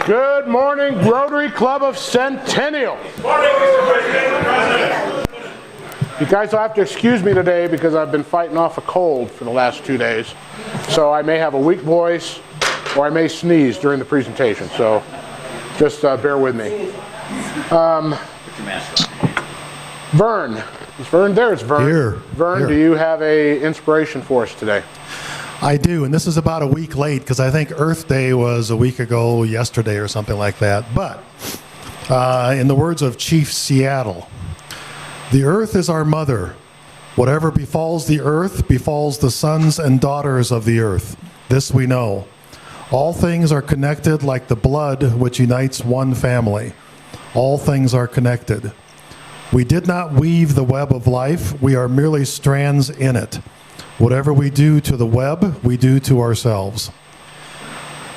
Good morning, Rotary Club of Centennial. Good morning, Mr. President. You guys will have to excuse me today because I've been fighting off a cold for the last 2 days. So I may have a weak voice or I may sneeze during the presentation. So just bear with me. Vern. Is Vern there? It's Vern. Here. Vern, Here. do you have a inspiration for us today? I do, and this is about a week late because I think Earth Day was a week ago yesterday or something like that. But in the words of Chief Seattle, the earth is our mother. Whatever befalls the earth befalls the sons and daughters of the earth. This we know. All things are connected like the blood which unites one family. All things are connected. We did not weave the web of life. We are merely strands in it. Whatever we do to the web, we do to ourselves.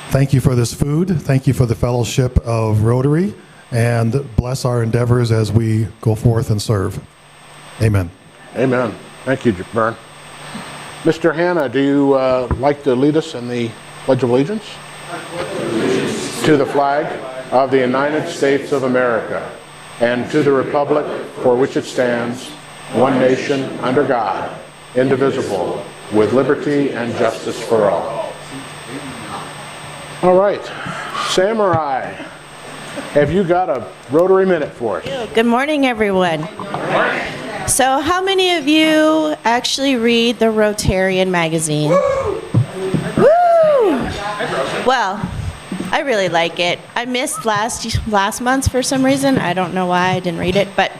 Thank you for this food. Thank you for the fellowship of Rotary, and bless our endeavors as we go forth and serve. Amen. Amen. Thank you, Vern. Mr. Hanna, do you like to lead us in the Pledge of Allegiance? To the flag of the United States of America, and to the republic for which it stands, one nation under God, indivisible, with liberty and justice for all. All right. Samurai, have you got a Rotary Minute for us? Good morning, everyone. So how many of you actually read the Rotarian magazine? Woo! Well, I really like it. I missed last month's for some reason. I don't know why I didn't read it, but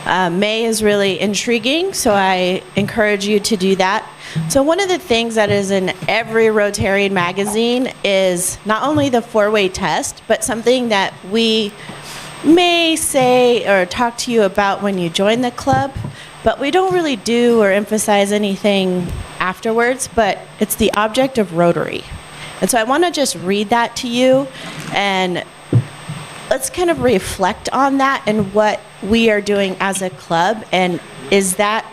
May is really intriguing, so I encourage you to do that. So one of the things that is in every Rotarian magazine is not only the four-way test, but something that we may say or talk to you about when you join the club, but we don't really do or emphasize anything afterwards, but it's the object of Rotary. And so I want to just read that to you, and let's kind of reflect on that and what we are doing as a club, and is that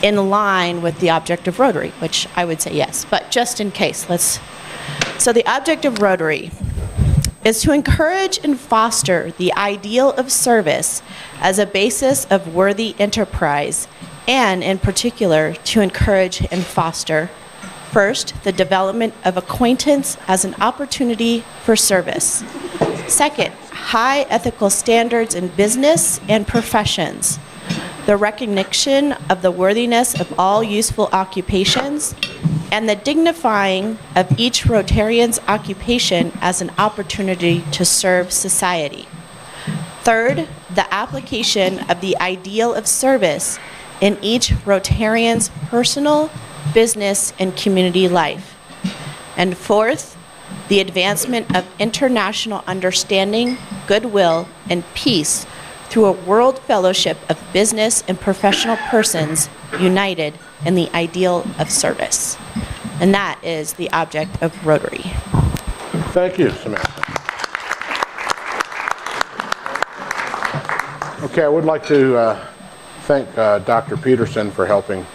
in line with the object of Rotary, which I would say yes, but just in case, so the object of Rotary is to encourage and foster the ideal of service as a basis of worthy enterprise, and in particular, to encourage and foster, first, the development of acquaintance as an opportunity for service. Second, high ethical standards in business and professions. The recognition of the worthiness of all useful occupations, and the dignifying of each Rotarian's occupation as an opportunity to serve society. Third, the application of the ideal of service in each Rotarian's personal, business, and community life. And fourth, the advancement of international understanding, goodwill, and peace through a world fellowship of business and professional persons united in the ideal of service. And that is the object of Rotary. Thank you, Samantha. Okay, I would like to thank Dr. Peterson for helping,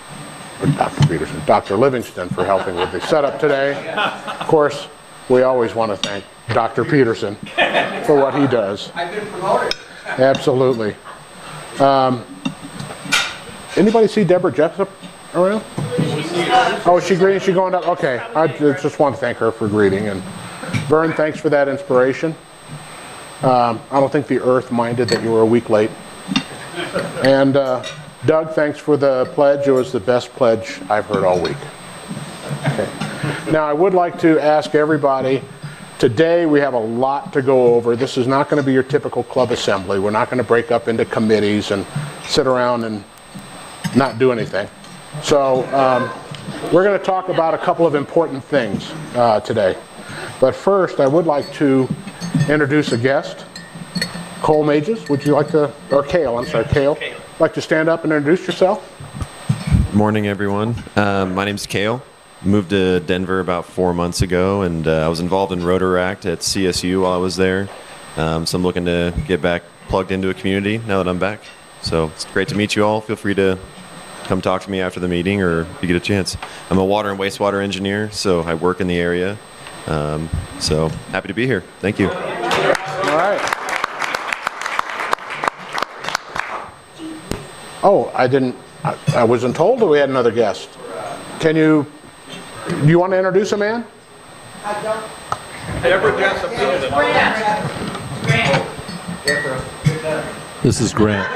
Dr. Livingston for helping with the setup today. Of course, we always want to thank Dr. Peterson for what he does. I've been promoted. Absolutely. Anybody see Deborah Jessup around? Oh, is she greeting? Is she going up? Okay. I just want to thank her for greeting. And Vern, thanks for that inspiration. I don't think the earth minded that you were a week late. And Doug, thanks for the pledge. It was the best pledge I've heard all week. Okay. Now, I would like to ask everybody, today we have a lot to go over. This is not going to be your typical club assembly. We're not going to break up into committees and sit around and not do anything. So we're going to talk about a couple of important things today. But first, I would like to introduce a guest. Cole Mages, would you like to, or Cale, I'm sorry, Cale. Like to stand up and introduce yourself? Good morning, everyone. My name's Cale. Moved to Denver about 4 months ago, and I was involved in Rotaract at CSU while I was there. So I'm looking to get back plugged into a community now that I'm back. So it's great to meet you all. Feel free to come talk to me after the meeting or if you get a chance. I'm a water and wastewater engineer, so I work in the area. So happy to be here. Thank you. All right. Oh, I wasn't told that we had another guest. Do you want to introduce a man? Deborah Jessup. This is Grant.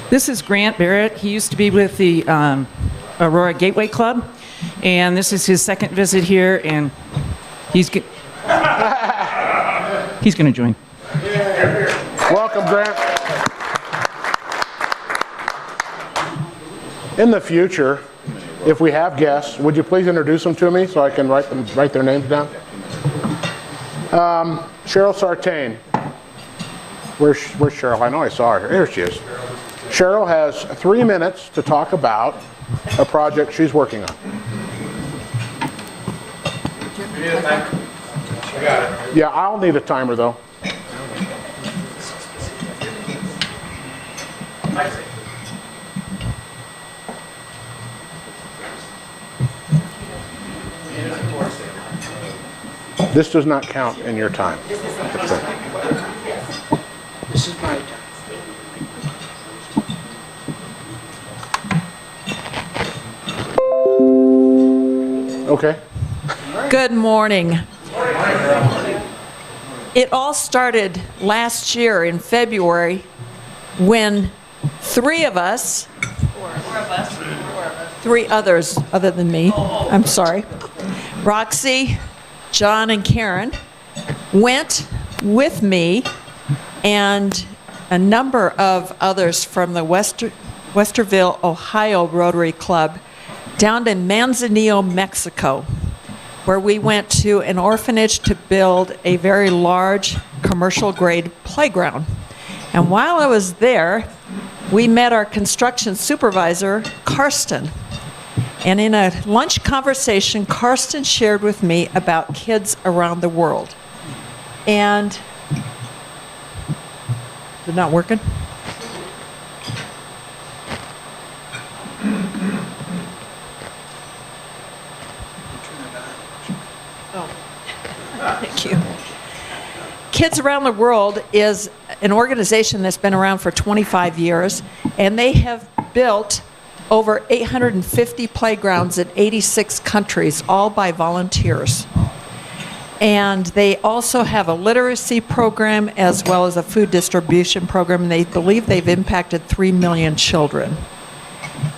This is Grant Barrett. He used to be with the Aurora Gateway Club, and this is his second visit here, and he's going to join. Welcome, Grant. In the future, if we have guests, would you please introduce them to me so I can write their names down? Cheryl Sartain. Where's Cheryl? I know I saw her. There she is. Cheryl has 3 minutes to talk about a project she's working on. Yeah, I'll need a timer though. This does not count in your time. This is my time. Okay. Good morning. It all started last year in February when three others other than me, I'm sorry, Roxy, John, and Karen went with me and a number of others from the Westerville, Ohio Rotary Club down to Manzanillo, Mexico, where we went to an orphanage to build a very large commercial-grade playground. And while I was there, we met our construction supervisor, Karsten. And in a lunch conversation, Karsten shared with me about kids around the world. And, is it not working? Thank you. Kids Around the World is an organization that's been around for 25 years, and they have built over 850 playgrounds in 86 countries, all by volunteers. And they also have a literacy program as well as a food distribution program, and they believe they've impacted 3 million children.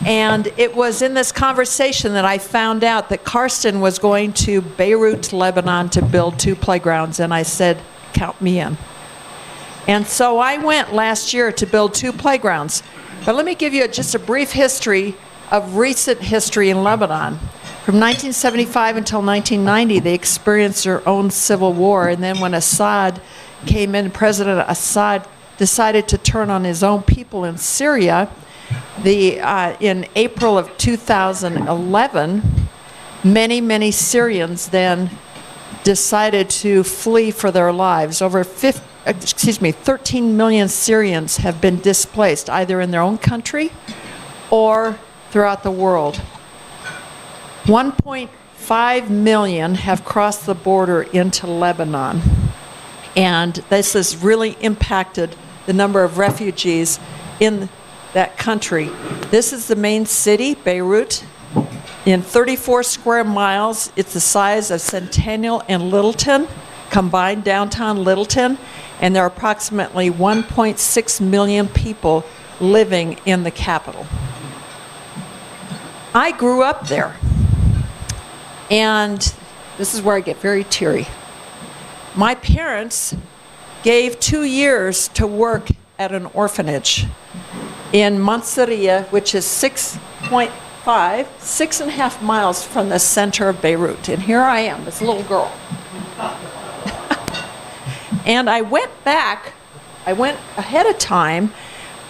And it was in this conversation that I found out that Karsten was going to Beirut, Lebanon to build 2 playgrounds, and I said, count me in. And so I went last year to build 2 playgrounds. But let me give you just a brief history of recent history in Lebanon. From 1975 until 1990, they experienced their own civil war, and then when Assad came in, President Assad decided to turn on his own people in Syria. In April of 2011, many Syrians then decided to flee for their lives. Over 13 million Syrians have been displaced, either in their own country or throughout the world. 1.5 million have crossed the border into Lebanon. And this has really impacted the number of refugees in that country. This is the main city, Beirut. In 34 square miles, it's the size of Centennial and Littleton, combined downtown Littleton, and there are approximately 1.6 million people living in the capital. I grew up there, and this is where I get very teary. My parents gave 2 years to work at an orphanage in Mansouriya, which is 6.5 miles from the center of Beirut. And here I am, this little girl. And I went ahead of time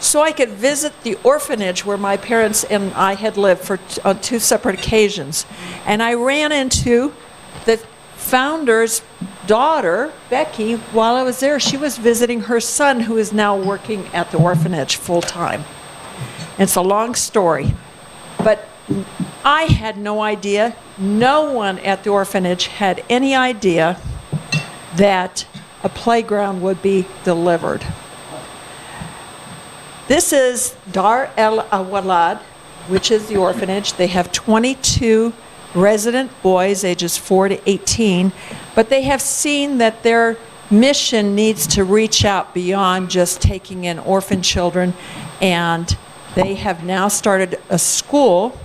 so I could visit the orphanage where my parents and I had lived on 2 separate occasions. And I ran into the founder's daughter, Becky, while I was there. She was visiting her son, who is now working at the orphanage full time. It's a long story. But I had no idea, no one at the orphanage had any idea that a playground would be delivered. This is Dar El Awalad, which is the orphanage. They have 22 resident boys ages 4 to 18, but they have seen that their mission needs to reach out beyond just taking in orphan children, and they have now started a school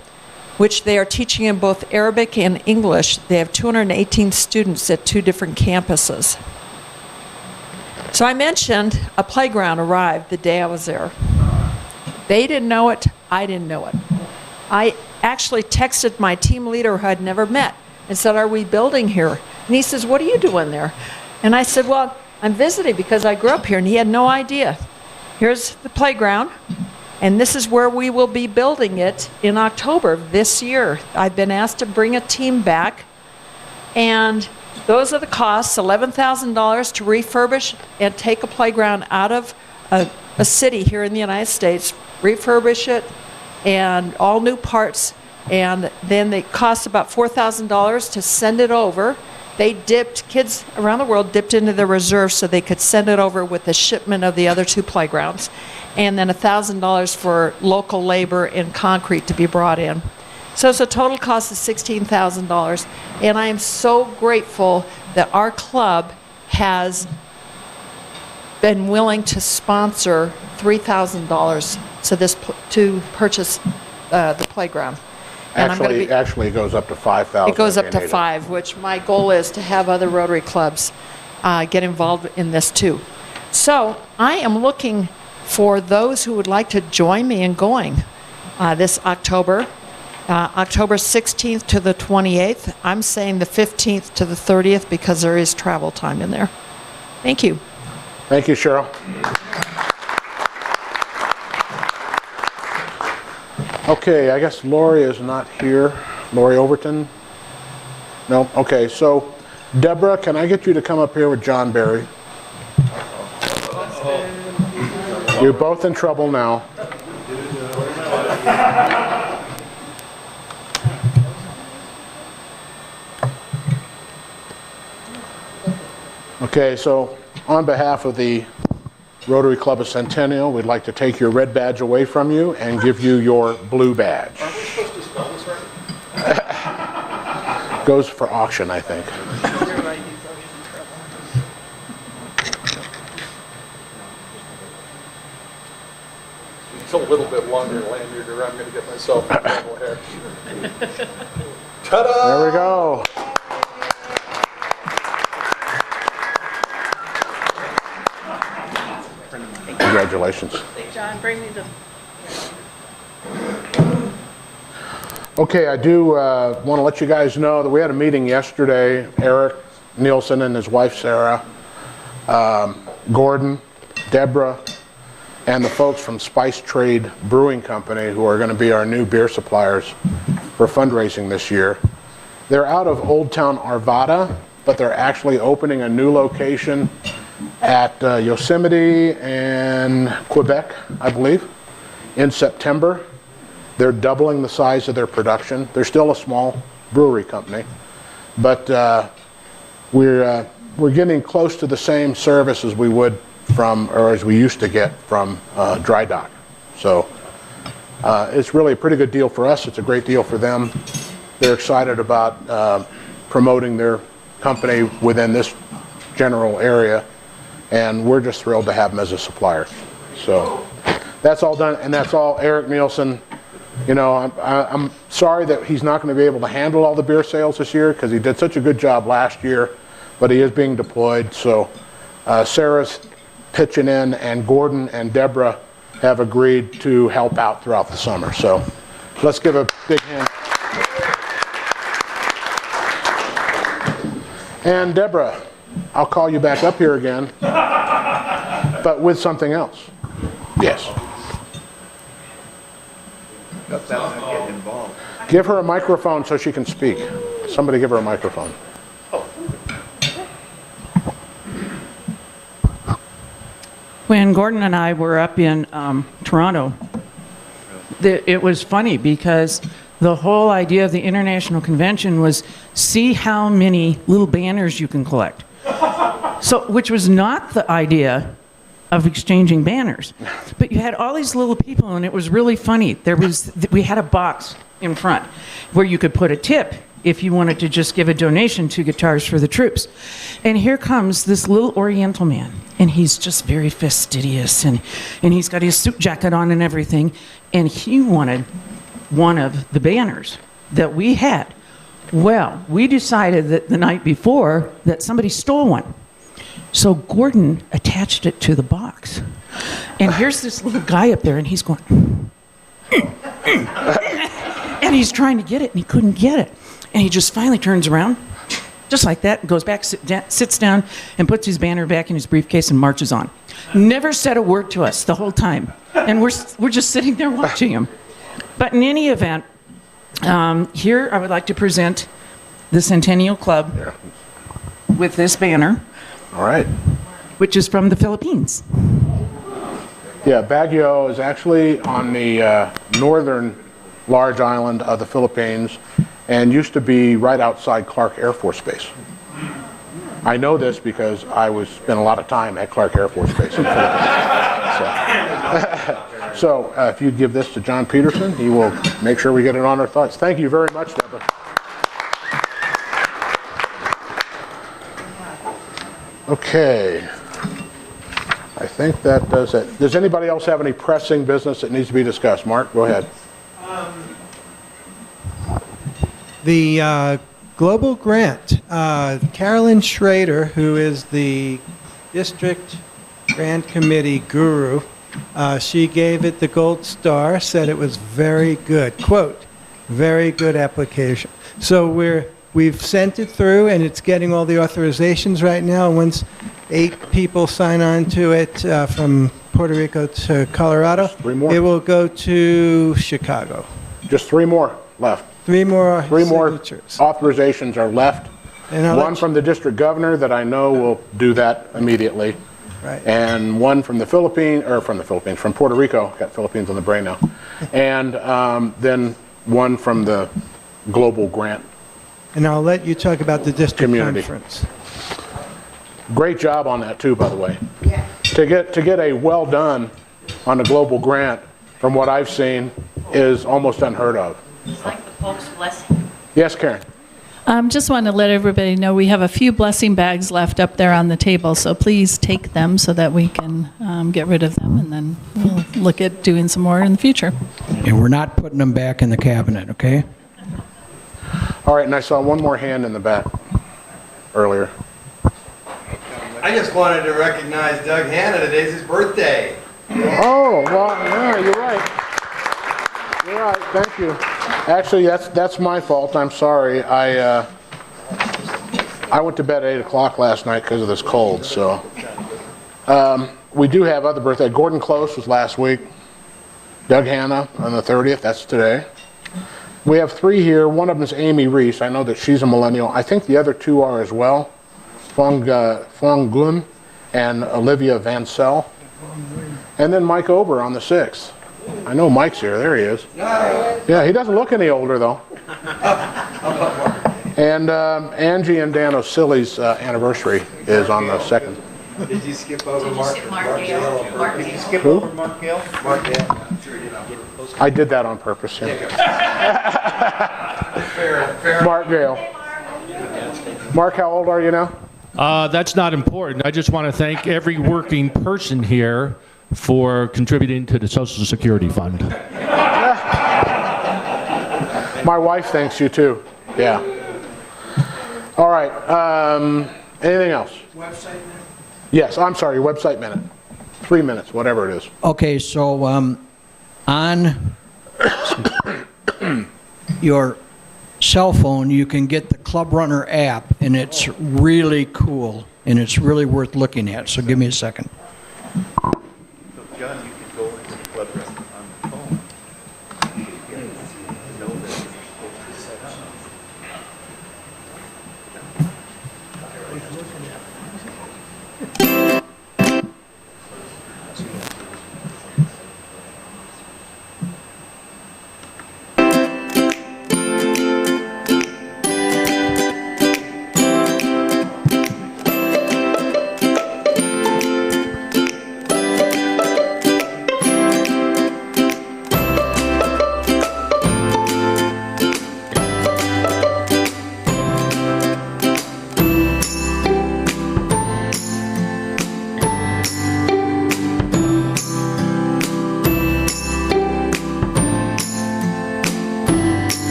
which they are teaching in both Arabic and English. They have 218 students at 2 different campuses. So I mentioned a playground arrived the day I was there. They didn't know it, I didn't know it. I actually texted my team leader who I'd never met and said, "Are we building here?" And he says, "What are you doing there?" And I said, "Well, I'm visiting because I grew up here," and he had no idea. Here's the playground, and this is where we will be building it in October this year. I've been asked to bring a team back, and those are the costs: $11,000 to refurbish and take a playground out of a city here in the United States, refurbish it, and all new parts, and then it costs about $4,000 to send it over. They dipped, kids around the world dipped into the reserve so they could send it over with the shipment of the other 2 playgrounds, and then $1,000 for local labor and concrete to be brought in. So it's a total cost of $16,000, and I am so grateful that our club has been willing to sponsor $3,000 to purchase the playground. And Actually, it goes up to 5,000. it goes up if to you need it. 5, which my goal is to have other Rotary clubs get involved in this too. So I am looking for those who would like to join me in going this October. October 16th to the 28th. I'm saying the 15th to the 30th because there is travel time in there. Thank you. Thank you, Cheryl. Okay, I guess Lori is not here. Lori Overton? No? Okay, so Deborah, can I get you to come up here with John Barry? You're both in trouble now. Okay, so on behalf of the Rotary Club of Centennial, we'd like to take your red badge away from you and give you your blue badge. Aren't we supposed to spell this right? Goes for auction, I think. It's a little bit longer lanyard, or I'm going to get myself in trouble here. Ta-da! There we go. Congratulations. John, bring me the... Okay, I do want to let you guys know that we had a meeting yesterday. Eric Nielsen and his wife Sarah, Gordon, Deborah, and the folks from Spice Trade Brewing Company, who are going to be our new beer suppliers for fundraising this year. They're out of Old Town Arvada, but they're actually opening a new location at Yosemite and Quebec, I believe, in September. They're doubling the size of their production. They're still a small brewery company, but we're getting close to the same service as we would from, or as we used to get from Dry Dock. So it's really a pretty good deal for us. It's a great deal for them. They're excited about promoting their company within this general area, and we're just thrilled to have them as a supplier. So that's all done, and that's all Eric Nielsen. You know, I'm sorry that he's not going to be able to handle all the beer sales this year because he did such a good job last year, but he is being deployed. So Sarah's pitching in, and Gordon and Deborah have agreed to help out throughout the summer. So let's give a big hand. And Deborah, I'll call you back up here again, but with something else. Yes. Give her a microphone so she can speak. Somebody give her a microphone. When Gordon and I were up in Toronto, it was funny because the whole idea of the international convention was see how many little banners you can collect. So, which was not the idea of exchanging banners. But you had all these little people, and it was really funny. We had a box in front where you could put a tip if you wanted to just give a donation to Guitars for the Troops. And here comes this little Oriental man, and he's just very fastidious, and he's got his suit jacket on and everything, and he wanted one of the banners that we had. Well, we decided that the night before that somebody stole one. So Gordon attached it to the box. And here's this little guy up there, and he's going, and he's trying to get it, and he couldn't get it. And he just finally turns around, just like that, goes back, sits down, and puts his banner back in his briefcase and marches on. Never said a word to us the whole time. And we're just sitting there watching him. But in any event, here I would like to present the Centennial Club with this banner. All right. Which is from the Philippines. Yeah, Baguio is actually on the northern large island of the Philippines and used to be right outside Clark Air Force Base. I know this because I spent a lot of time at Clark Air Force Base in the Philippines. So if you give this to John Peterson, he will make sure we get it on our thoughts. Thank you very much, Deborah. Okay. I think that does it. Does anybody else have any pressing business that needs to be discussed? Mark, go ahead. The global grant, Carolyn Schrader, who is the district grant committee guru, she gave it the gold star, said it was very good. Quote, very good application. So we've sent it through, and it's getting all the authorizations right now. Once 8 people sign on to it from Puerto Rico to Colorado, 3 more. It will go to Chicago. Just 3 more left. 3 more 3 more signatures. authorizations are left. And One from the district governor that I know will do that immediately. Right. And one from from Puerto Rico, got Philippines on the brain now. And then one from the global grant. And I'll let you talk about the district Community. conference. Great job on that too, by the way. Yeah. To get a well done on a global grant, from what I've seen, is almost unheard of. It's like the Pope's blessing. Yes, Karen. Just want to let everybody know we have a few blessing bags left up there on the table, so please take them so that we can get rid of them, and then we'll look at doing some more in the future. And we're not putting them back in the cabinet, okay? All right, and I saw one more hand in the back earlier. I just wanted to recognize Doug Hanna. Today's his birthday. Oh, well, yeah, you're right. You're right, thank you. Actually, that's my fault. I'm sorry. I went to bed at 8 o'clock last night because of this cold, so. We do have other birthdays. Gordon Close was last week. Doug Hanna on the 30th, that's today. We have 3 here. One of them is Amy Reese. I know that she's a millennial. I think the other 2 are as well. Fong Gun and Olivia Vansell. And then Mike Ober on the 6th. I know Mike's here. There he is. Yeah, he doesn't look any older, though. And Angie and Dan O'Silly's anniversary is on the 2nd. Did you skip over Mark Gale? Did you skip Who? over Mark Gale? Mark Gale. I did that on purpose. Yeah. Fair. Mark Gale. Mark, how old are you now? That's not important. I just want to thank every working person here for contributing to the Social Security Fund. My wife thanks you too. Yeah. All right. Anything else? Website minute? Yes, I'm sorry, website minute. 3 minutes, whatever it is. Okay, so on your cell phone, you can get the Club Runner app, and it's really cool, and it's really worth looking at. So give me a second. John, you can go into the Club Runner on the phone.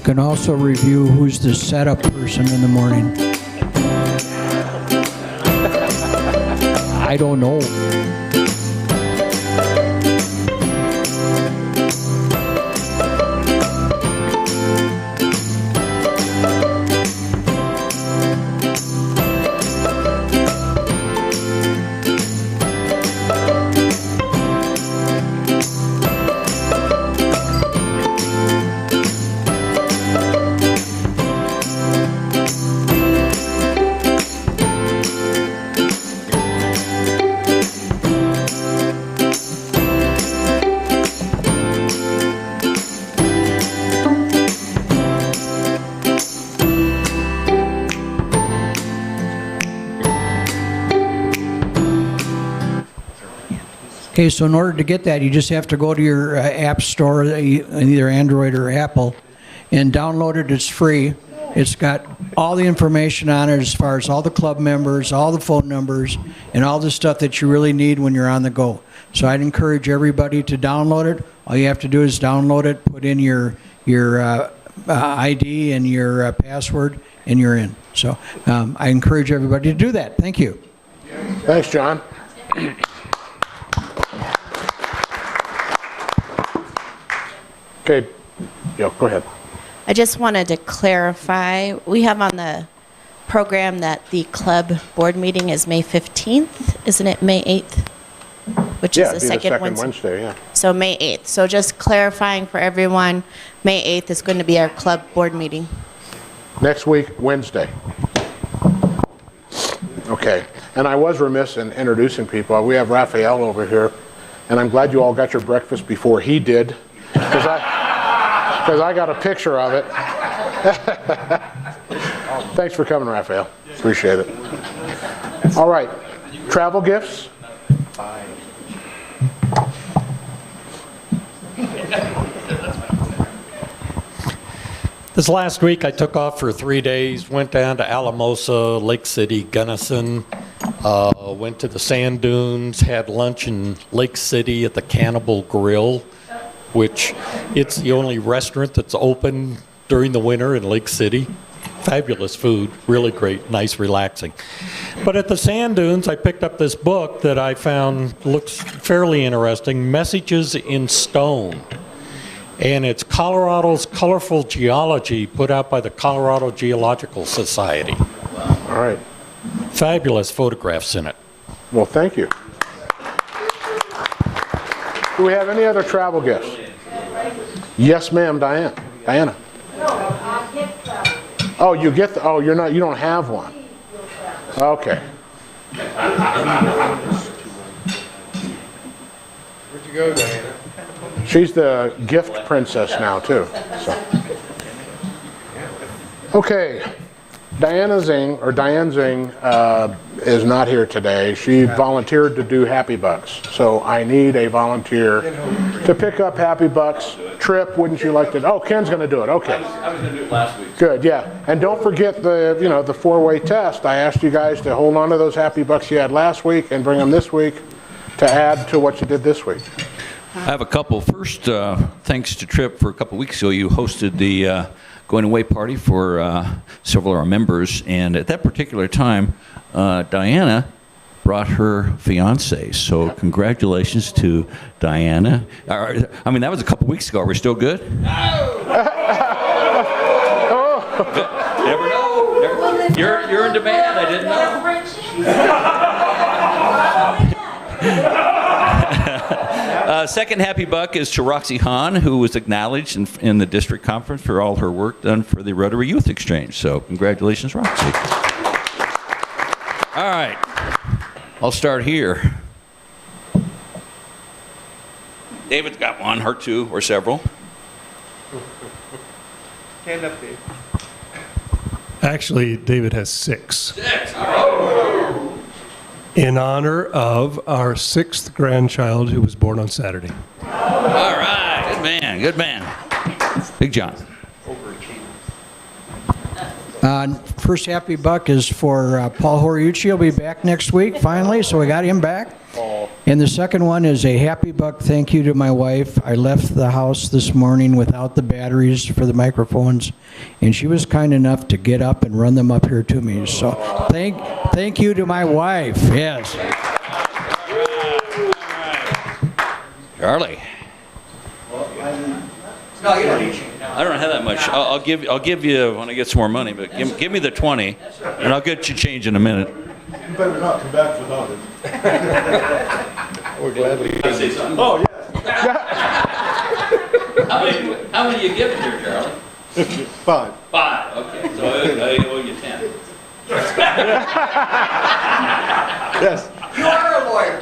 can also review who's the setup person in the morning. I don't know. Okay, so in order to get that, you just have to go to your app store, either Android or Apple, and download it. It's free. It's got all the information on it as far as all the club members, all the phone numbers, and all the stuff that you really need when you're on the go. So I'd encourage everybody to download it. All you have to do is download it, put in your ID and your password, and you're in. So I encourage everybody to do that. Thank you. Thanks, John. Okay, yeah, go ahead. I just wanted to clarify, we have on the program that the club board meeting is May 15th, isn't it May 8th? Which Yeah, is it'd the be second Wednesday, yeah. So May 8th. So just clarifying for everyone, May 8th is going to be our club board meeting. Next week, Wednesday. Okay, and I was remiss in introducing people. We have Raphael over here, and I'm glad you all got your breakfast before he did, because I got a picture of it. Thanks for coming, Raphael. Appreciate it. All right, travel gifts. This last week I took off for 3 days, went down to Alamosa, Lake City, Gunnison, went to the sand dunes, had lunch in Lake City at the Cannibal Grill, which it's the only restaurant that's open during the winter in Lake City. Fabulous food, really great, nice, relaxing. But at the sand dunes, I picked up this book that I found looks fairly interesting, Messages in Stone. And it's Colorado's Colorful Geology, put out by the Colorado Geological Society. All right. Fabulous photographs in it. Well, thank you. Do we have any other travel gifts? Yes, ma'am, Diana. Oh, you get the, oh, you don't have one. Okay. Where'd you go, Diana? She's the gift princess now, too. So. Okay. Diane Zing is not here today. She volunteered to do Happy Bucks. So I need a volunteer to pick up Happy Bucks. Trip, wouldn't you like to? Oh, Ken's going to do it. Okay. I was going to do it last week. Good, yeah. And don't forget the four-way test. I asked you guys to hold on to those Happy Bucks you had last week and bring them this week to add to what you did this week. I have a couple. First, thanks to Trip, for a couple weeks ago, you hosted the going away party for several of our members, and at that particular time, Diana brought her fiance. So congratulations to Diana. I mean, that was a couple weeks ago. Are we still good? Never know. You're in demand. I didn't know. Second Happy Buck is to Roxy Hahn, who was acknowledged in the district conference for all her work done for the Rotary Youth Exchange. So congratulations, Roxy. All right, I'll start here. David's got one, or two, or several. Stand up, Dave. Actually, David has six. Six. All right. In honor of our 6th grandchild who was born on Saturday. All right, good man, good man. Big John. First happy buck is for Paul Horiuchi. He'll be back next week, finally, so we got him back. And the second one is a happy buck thank you to my wife. I left the house this morning without the batteries for the microphones, and she was kind enough to get up and run them up here to me. So thank you to my wife, yes. Charlie. No, you don't need I don't have that much. I'll give you when I get some more money, but give me the 20, and I'll get you change in a minute. You better not come back without it. We're glad we Can I say something? Oh, How many you giving here, Charlie? 5. 5. Okay, so I owe you 10. Yes. You are a lawyer.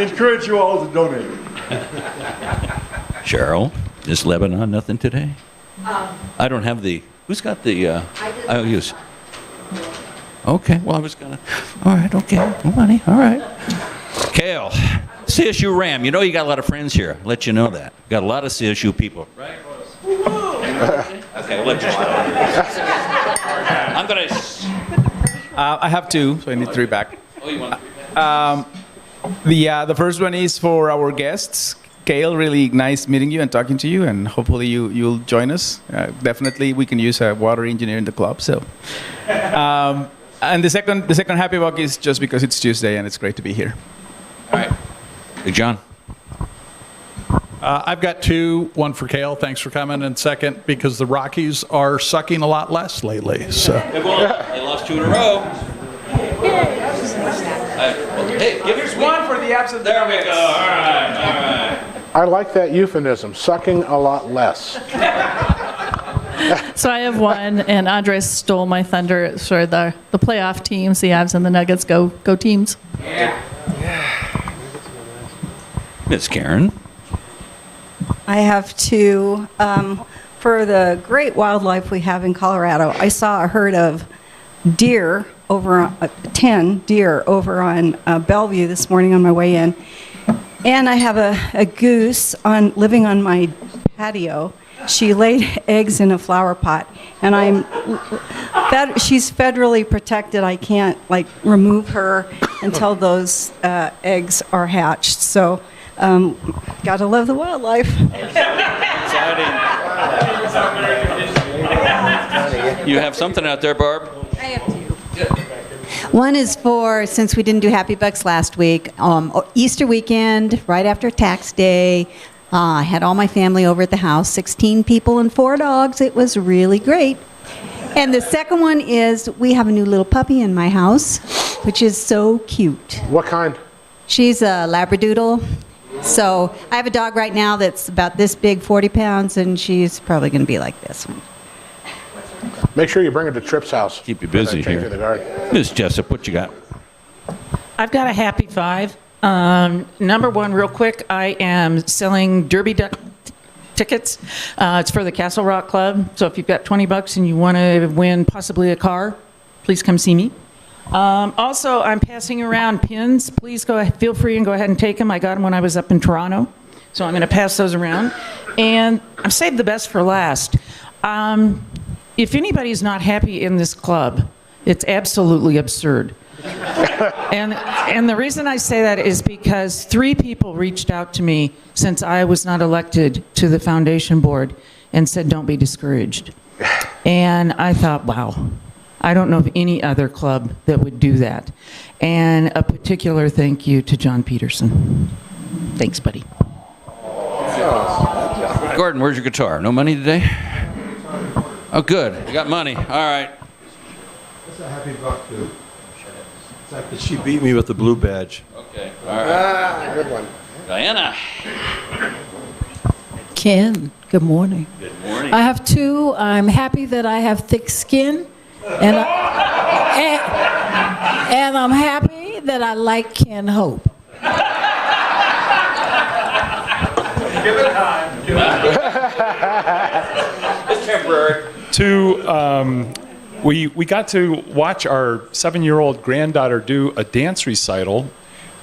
Encourage you all to donate. Cheryl, is Lebanon nothing today? I don't have the. Who's got the? I'll use. Okay. Well, I was gonna. All right. Okay. No money. All right. Kale, CSU Ram. You know you got a lot of friends here. I'll let you know that. Got a lot of CSU people. Right. Okay. We'll let you start. I'm gonna. I have 2, so I need 3 back. Oh, you want? The first one is for our guests. Kale, really nice meeting you and talking to you, and hopefully you'll join us. Definitely, we can use a water engineer in the club. So, and the second happy walk is just because it's Tuesday and it's great to be here. All right, Big John. I've got 2. One for Kale, thanks for coming, and second because the Rockies are sucking a lot less lately. So They lost 2 in a row. Hey, give us one for the absent. There we go. All right. I like that euphemism, sucking a lot less. So I have one, and Andres stole my thunder for the playoff teams, the Avs and the Nuggets. Go teams. Yeah. Miss Karen. I have 2. For the great wildlife we have in Colorado, I saw a herd of deer over on, 10 deer over on Bellevue this morning on my way in. And I have a goose living on my patio. She laid eggs in a flower pot, and she's federally protected. I can't remove her until those eggs are hatched. So, gotta love the wildlife. You have something out there, Barb? I have 2. One is for, since we didn't do Happy Bucks last week, Easter weekend, right after tax day. I had all my family over at the house, 16 people and 4 dogs. It was really great. And the second one is we have a new little puppy in my house, which is so cute. What kind? She's a Labradoodle. So I have a dog right now that's about this big, 40 pounds, and she's probably going to be like this one. Make sure you bring her to Tripp's house. Keep you busy here. Miss Jessup, what you got? I've got a happy 5. Number 1, real quick, I am selling Derby Duck tickets. It's for the Castle Rock Club. So if you've got $20 and you want to win possibly a car, please come see me. Also, I'm passing around pins. Please feel free and go ahead and take them. I got them when I was up in Toronto. So I'm going to pass those around. And I've saved the best for last. If anybody's not happy in this club, it's absolutely absurd. And the reason I say that is because 3 people reached out to me since I was not elected to the foundation board and said, don't be discouraged. And I thought, wow, I don't know of any other club that would do that. And a particular thank you to John Peterson. Thanks, buddy. Gordon, where's your guitar? No money today? Oh, good. You got money. All right. That's a happy buck, too. The fact that she beat me with the blue badge. Okay. All right. Good one. Diana. Ken, good morning. Good morning. I have 2. I'm happy that I have thick skin, and I'm happy that I like Ken Hope. Give it time. It's temporary. 2, we got to watch our 7-year-old granddaughter do a dance recital,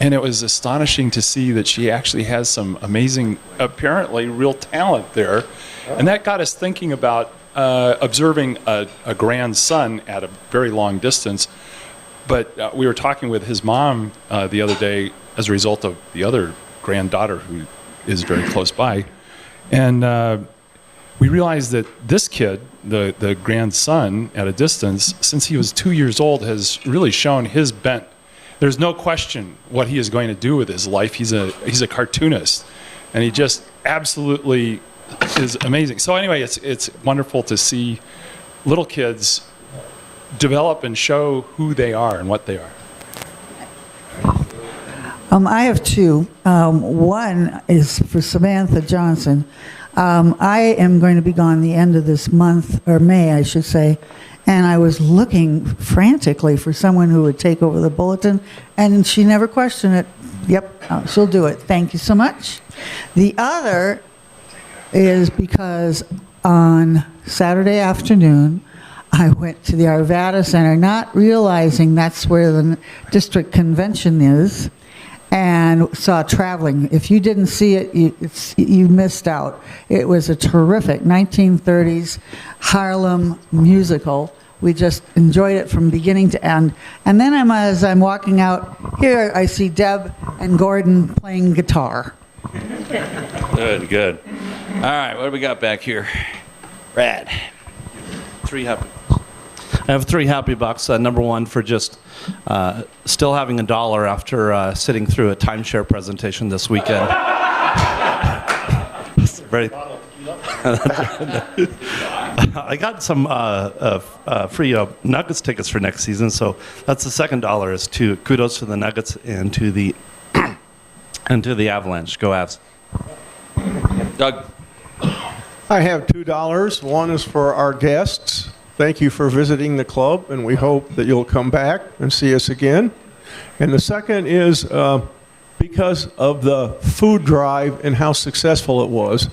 and it was astonishing to see that she actually has some amazing, apparently real talent there. And that got us thinking about observing a grandson at a very long distance. But we were talking with his mom the other day as a result of the other granddaughter who is very close by. And we realized that this kid, the grandson at a distance, since he was 2 years old, has really shown his bent. There's no question what he is going to do with his life. He's a cartoonist, and he just absolutely is amazing. So anyway, it's wonderful to see little kids develop and show who they are and what they are. I have two. One is for Samantha Johnson. I am going to be gone the end of this month, or May, I should say, and I was looking frantically for someone who would take over the bulletin, and she never questioned it. Yep, she'll do it. Thank you so much. The other is because on Saturday afternoon, I went to the Arvada Center, not realizing that's where the district convention is, and saw traveling. If you didn't see it, you missed out. It was a terrific 1930s Harlem musical. We just enjoyed it from beginning to end. And then as I'm walking out here, I see Deb and Gordon playing guitar. Good, good. All right, what do we got back here? Brad. 3 happy bucks. I have 3 happy bucks. Number one for just still having $1 after sitting through a timeshare presentation this weekend. Very. I got some free Nuggets tickets for next season, so that's the second $1 is to kudos to the Nuggets and to the Avalanche. Go Avs. Doug. I have $2. One is for our guests. Thank you for visiting the club, and we hope that you'll come back and see us again. And the second is because of the food drive and how successful it was.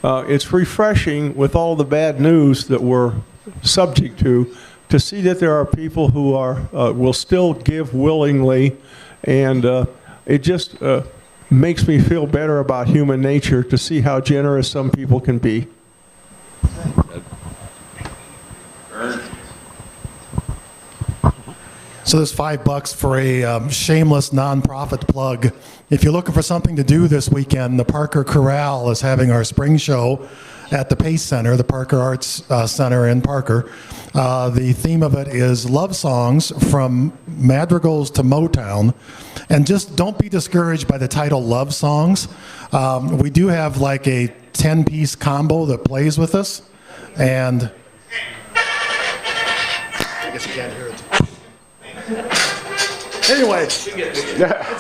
It's refreshing with all the bad news that we're subject to see that there are people who will still give willingly, and it just makes me feel better about human nature to see how generous some people can be. So there's $5 for a shameless nonprofit plug. If you're looking for something to do this weekend, the Parker Corral is having our spring show at the Pace Center, the Parker Arts Center in Parker. The theme of it is love songs from madrigals to Motown. And just don't be discouraged by the title Love Songs. We do have like a 10-piece combo that plays with us. And I guess you can't hear it. Anyway, it's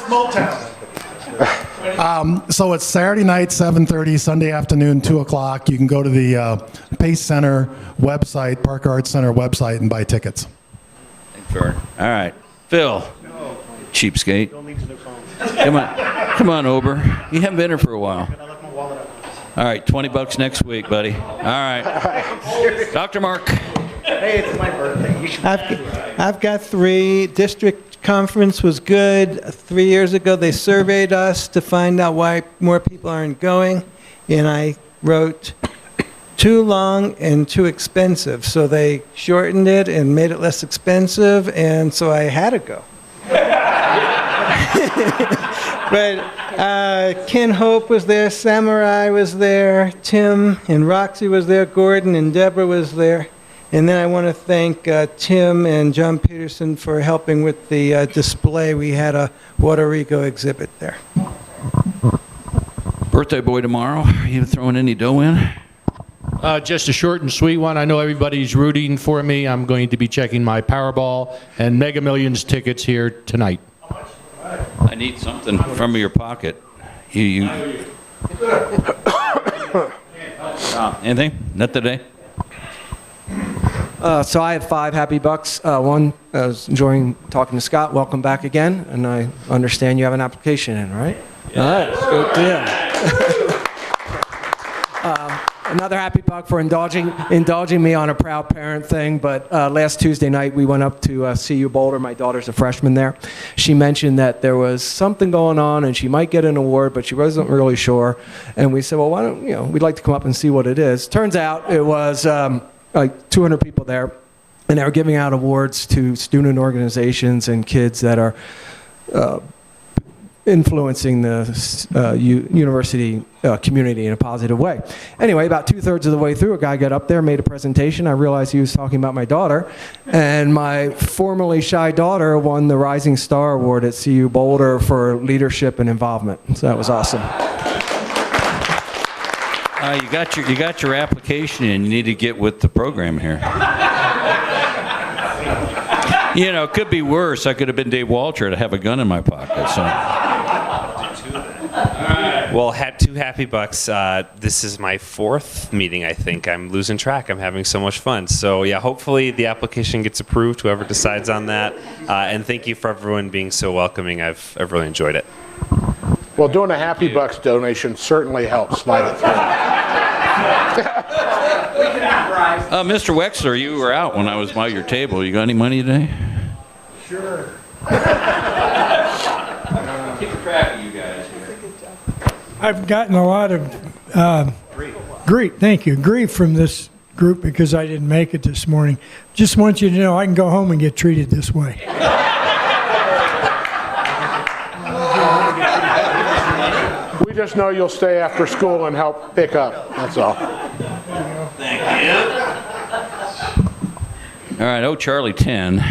Motown. So it's Saturday night, 7:30, Sunday afternoon, 2 o'clock. You can go to the Pace Center website, Parker Arts Center website, and buy tickets. Thanks, Vern. All right. Phil. Cheapskate. Come on, Ober. You haven't been here for a while. All right, $20 next week, buddy. All right. Dr. Mark. Hey, it's my birthday. You should I've got 3. District conference was good. 3 years ago, they surveyed us to find out why more people aren't going, and I wrote too long and too expensive. So they shortened it and made it less expensive, and so I had to go. But Ken Hope was there, Samurai was there, Tim and Roxy was there, Gordon and Deborah was there. And then I want to thank Tim and John Peterson for helping with the display. We had a Puerto Rico exhibit there. Birthday boy tomorrow. Are you throwing any dough in? Just a short and sweet one. I know everybody's rooting for me. I'm going to be checking my Powerball and Mega Millions tickets here tonight. I need something from your pocket. Anything? Not today? So I have 5 happy bucks. One, I was enjoying talking to Scott. Welcome back again. And I understand you have an application in, right? Yeah. All right, good deal. Another happy buck for indulging me on a proud parent thing. But last Tuesday night, we went up to CU Boulder. My daughter's a freshman there. She mentioned that there was something going on and she might get an award, but she wasn't really sure. And we said, well, why don't, we'd like to come up and see what it is. Turns out it was like 200 people there, and they were giving out awards to student organizations and kids that are influencing the university community in a positive way. Anyway, about 2/3 of the way through, a guy got up there, made a presentation. I realized he was talking about my daughter, and my formerly shy daughter won the Rising Star Award at CU Boulder for leadership and involvement. So that was awesome. You got your application in. You need to get with the program here. You know, it could be worse. I could have been Dave Walter to have a gun in my pocket. So. Well, had 2 Happy Bucks. This is my 4th meeting, I think. I'm losing track. I'm having so much fun. So, yeah, hopefully the application gets approved, whoever decides on that. And thank you for everyone being so welcoming. I've really enjoyed it. Well, doing a Happy Bucks donation certainly helps slide it through. Mr. Wexler, you were out when I was by your table. You got any money today? Sure. Keep track of you guys here. I've gotten a lot of grief from this group because I didn't make it this morning. Just want you to know I can go home and get treated this way. We just know you'll stay after school and help pick up. That's all. Thank you. All right, oh, Charlie 10.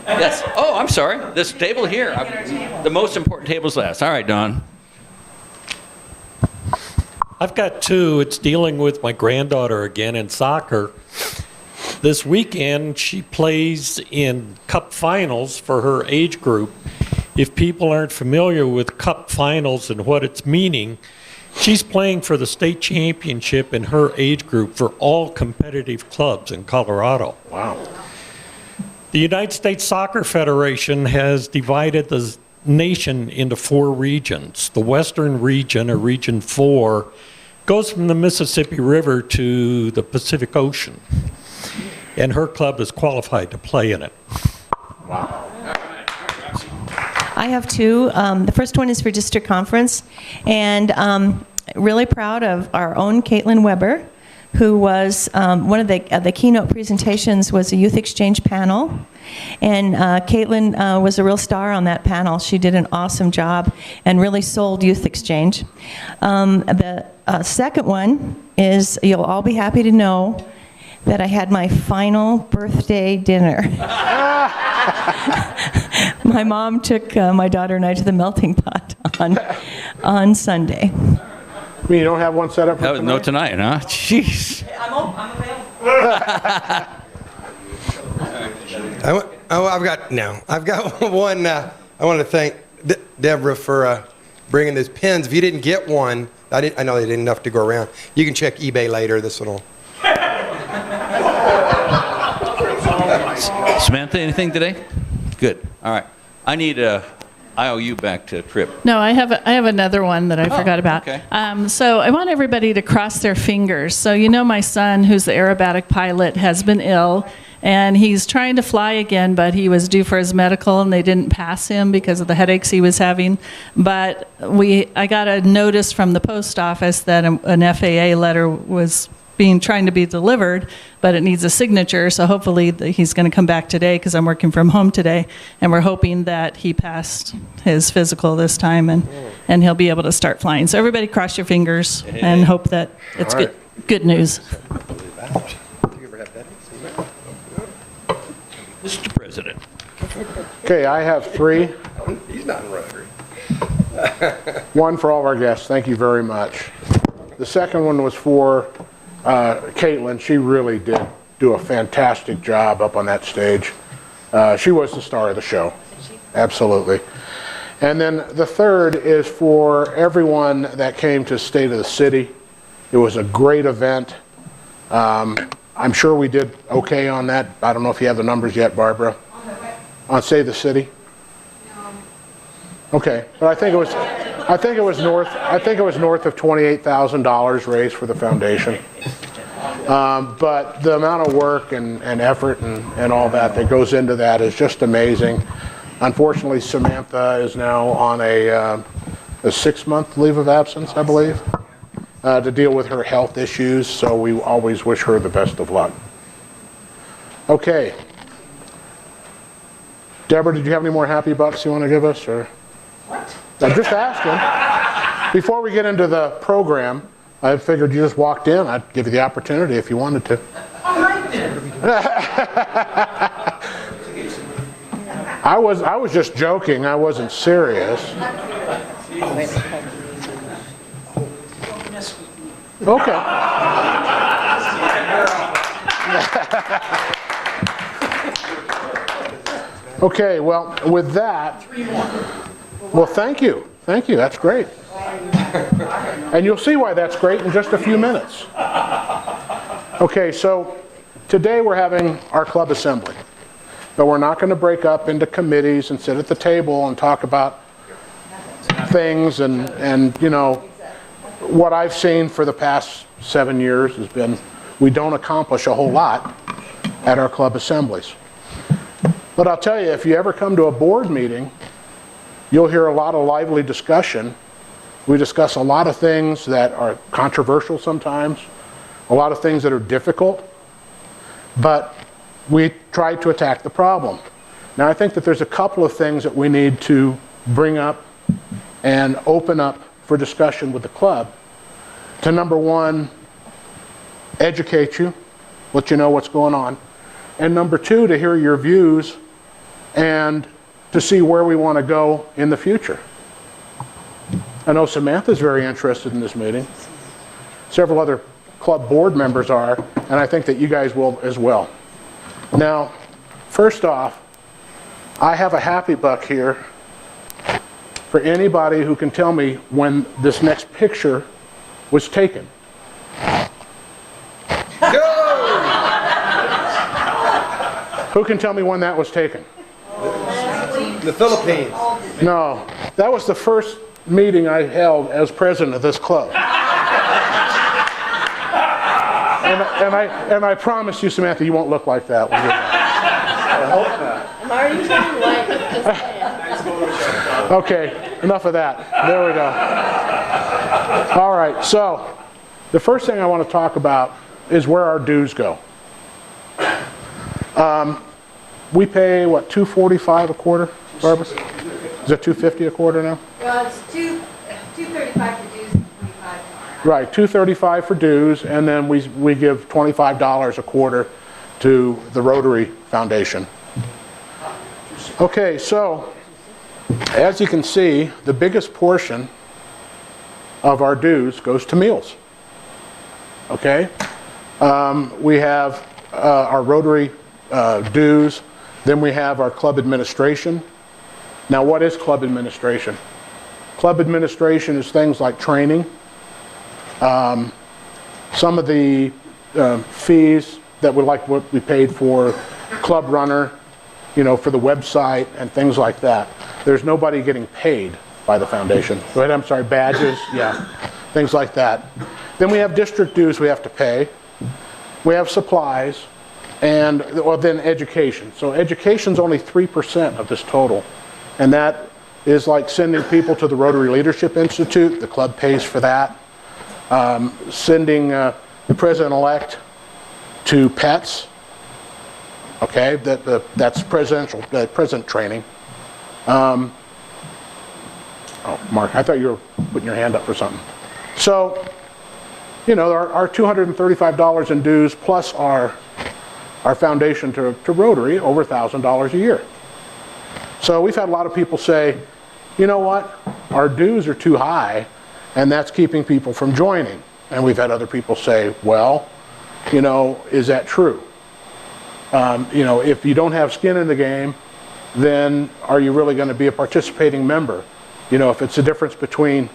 Yes. Oh, I'm sorry. This table here. The most important table's last. All right, Don. I've got 2. It's dealing with my granddaughter again in soccer. This weekend, she plays in Cup Finals for her age group. If people aren't familiar with Cup Finals and what it's meaning, she's playing for the state championship in her age group for all competitive clubs in Colorado. Wow. The United States Soccer Federation has divided the nation into 4 regions. The Western region, or Region 4, goes from the Mississippi River to the Pacific Ocean. And her club is qualified to play in it. Wow. I have 2. The first one is for district conference, and really proud of our own Caitlin Weber, who was one of the keynote presentations was a youth exchange panel, and Caitlin was a real star on that panel. She did an awesome job and really sold youth exchange. The second one is, you'll all be happy to know that I had my final birthday dinner. My mom took my daughter and I to the melting pot on Sunday. I mean, you don't have one set up for tonight? No tonight, huh? Jeez. I'm available. I've got one. I want to thank Deborah for bringing those pins. If you didn't get one, I know they didn't enough to go around. You can check eBay later. This will. Samantha, anything today? Good. All right. I need a IOU back to Trip. No, I have another one that I forgot about. Okay. So I want everybody to cross their fingers. So you know my son, who's the aerobatic pilot, has been ill, and he's trying to fly again, but he was due for his medical, and they didn't pass him because of the headaches he was having. But I got a notice from the post office that an FAA letter was trying to be delivered, but it needs a signature, so hopefully he's going to come back today because I'm working from home today, and we're hoping that he passed his physical this time and he'll be able to start flying. So everybody cross your fingers and hope that it's good news. Mr. President. Okay, I have 3. He's not in Rotary. One for all of our guests. Thank you very much. The second one was for Caitlin. She really did do a fantastic job up on that stage. She was the star of the show. Absolutely. And then the third is for everyone that came to State of the City. It was a great event. I'm sure we did okay on that. I don't know if you have the numbers yet, Barbara. On State of the City? Okay, but I think it was north of $28,000 raised for the foundation. But the amount of work and effort and all that goes into that is just amazing. Unfortunately, Samantha is now on a 6-month leave of absence, I believe, to deal with her health issues, so we always wish her the best of luck. Okay. Deborah, did you have any more happy bucks you want to give us? Or? What? I'm just asking. Before we get into the program, I figured you just walked in. I'd give you the opportunity if you wanted to. I was just joking. I wasn't serious. Okay. Okay, well, with that, well, thank you. Thank you. That's great. And you'll see why that's great in just a few minutes. Okay, so today we're having our club assembly. But we're not going to break up into committees and sit at the table and talk about things. And you know, what I've seen for the past 7 years has been we don't accomplish a whole lot at our club assemblies. But I'll tell you, if you ever come to a board meeting, you'll hear a lot of lively discussion. We discuss a lot of things that are controversial sometimes, a lot of things that are difficult, but we try to attack the problem. Now, I think that there's a couple of things that we need to bring up and open up for discussion with the club to, number one, educate you, let you know what's going on, and number two, to hear your views and to see where we want to go in the future. I know Samantha's very interested in this meeting. Several other club board members are, and I think that you guys will as well. Now, first off, I have a happy buck here for anybody who can tell me when this next picture was taken. Who can tell me when that was taken? The Philippines. No, that was the first meeting I held as president of this club. And I promise you, Samantha, you won't look like that when you're done. I hope not. I'm already turning white. Just saying. Okay, enough of that. There we go. All right, so the first thing I want to talk about is where our dues go. We pay, what, $245 a quarter, Barbara? Is it $250 a quarter now? Well, it's $235 for dues and $25. Right, $235 for dues, and then we give $25 a quarter to the Rotary Foundation. Okay, so as you can see, the biggest portion of our dues goes to meals. Okay, we have our Rotary dues, then we have our club administration. Now, what is club administration? Club administration is things like training, some of the fees that what we paid for Club Runner, you know, for the website and things like that. There's nobody getting paid by the foundation. Go ahead, I'm sorry, badges, yeah, things like that. Then we have district dues we have to pay. We have supplies, and then education. So education's only 3% of this total, and that is like sending people to the Rotary Leadership Institute. The club pays for that. Sending the president-elect to PETS. Okay, that's president training. Oh, Mark, I thought you were putting your hand up for something. So, you know, our $235 in dues plus our foundation to Rotary, over $1,000 a year. So we've had a lot of people say, you know what, our dues are too high, and that's keeping people from joining. And we've had other people say, well, you know, is that true? You know, if you don't have skin in the game, then are you really going to be a participating member? You know, if it's the difference between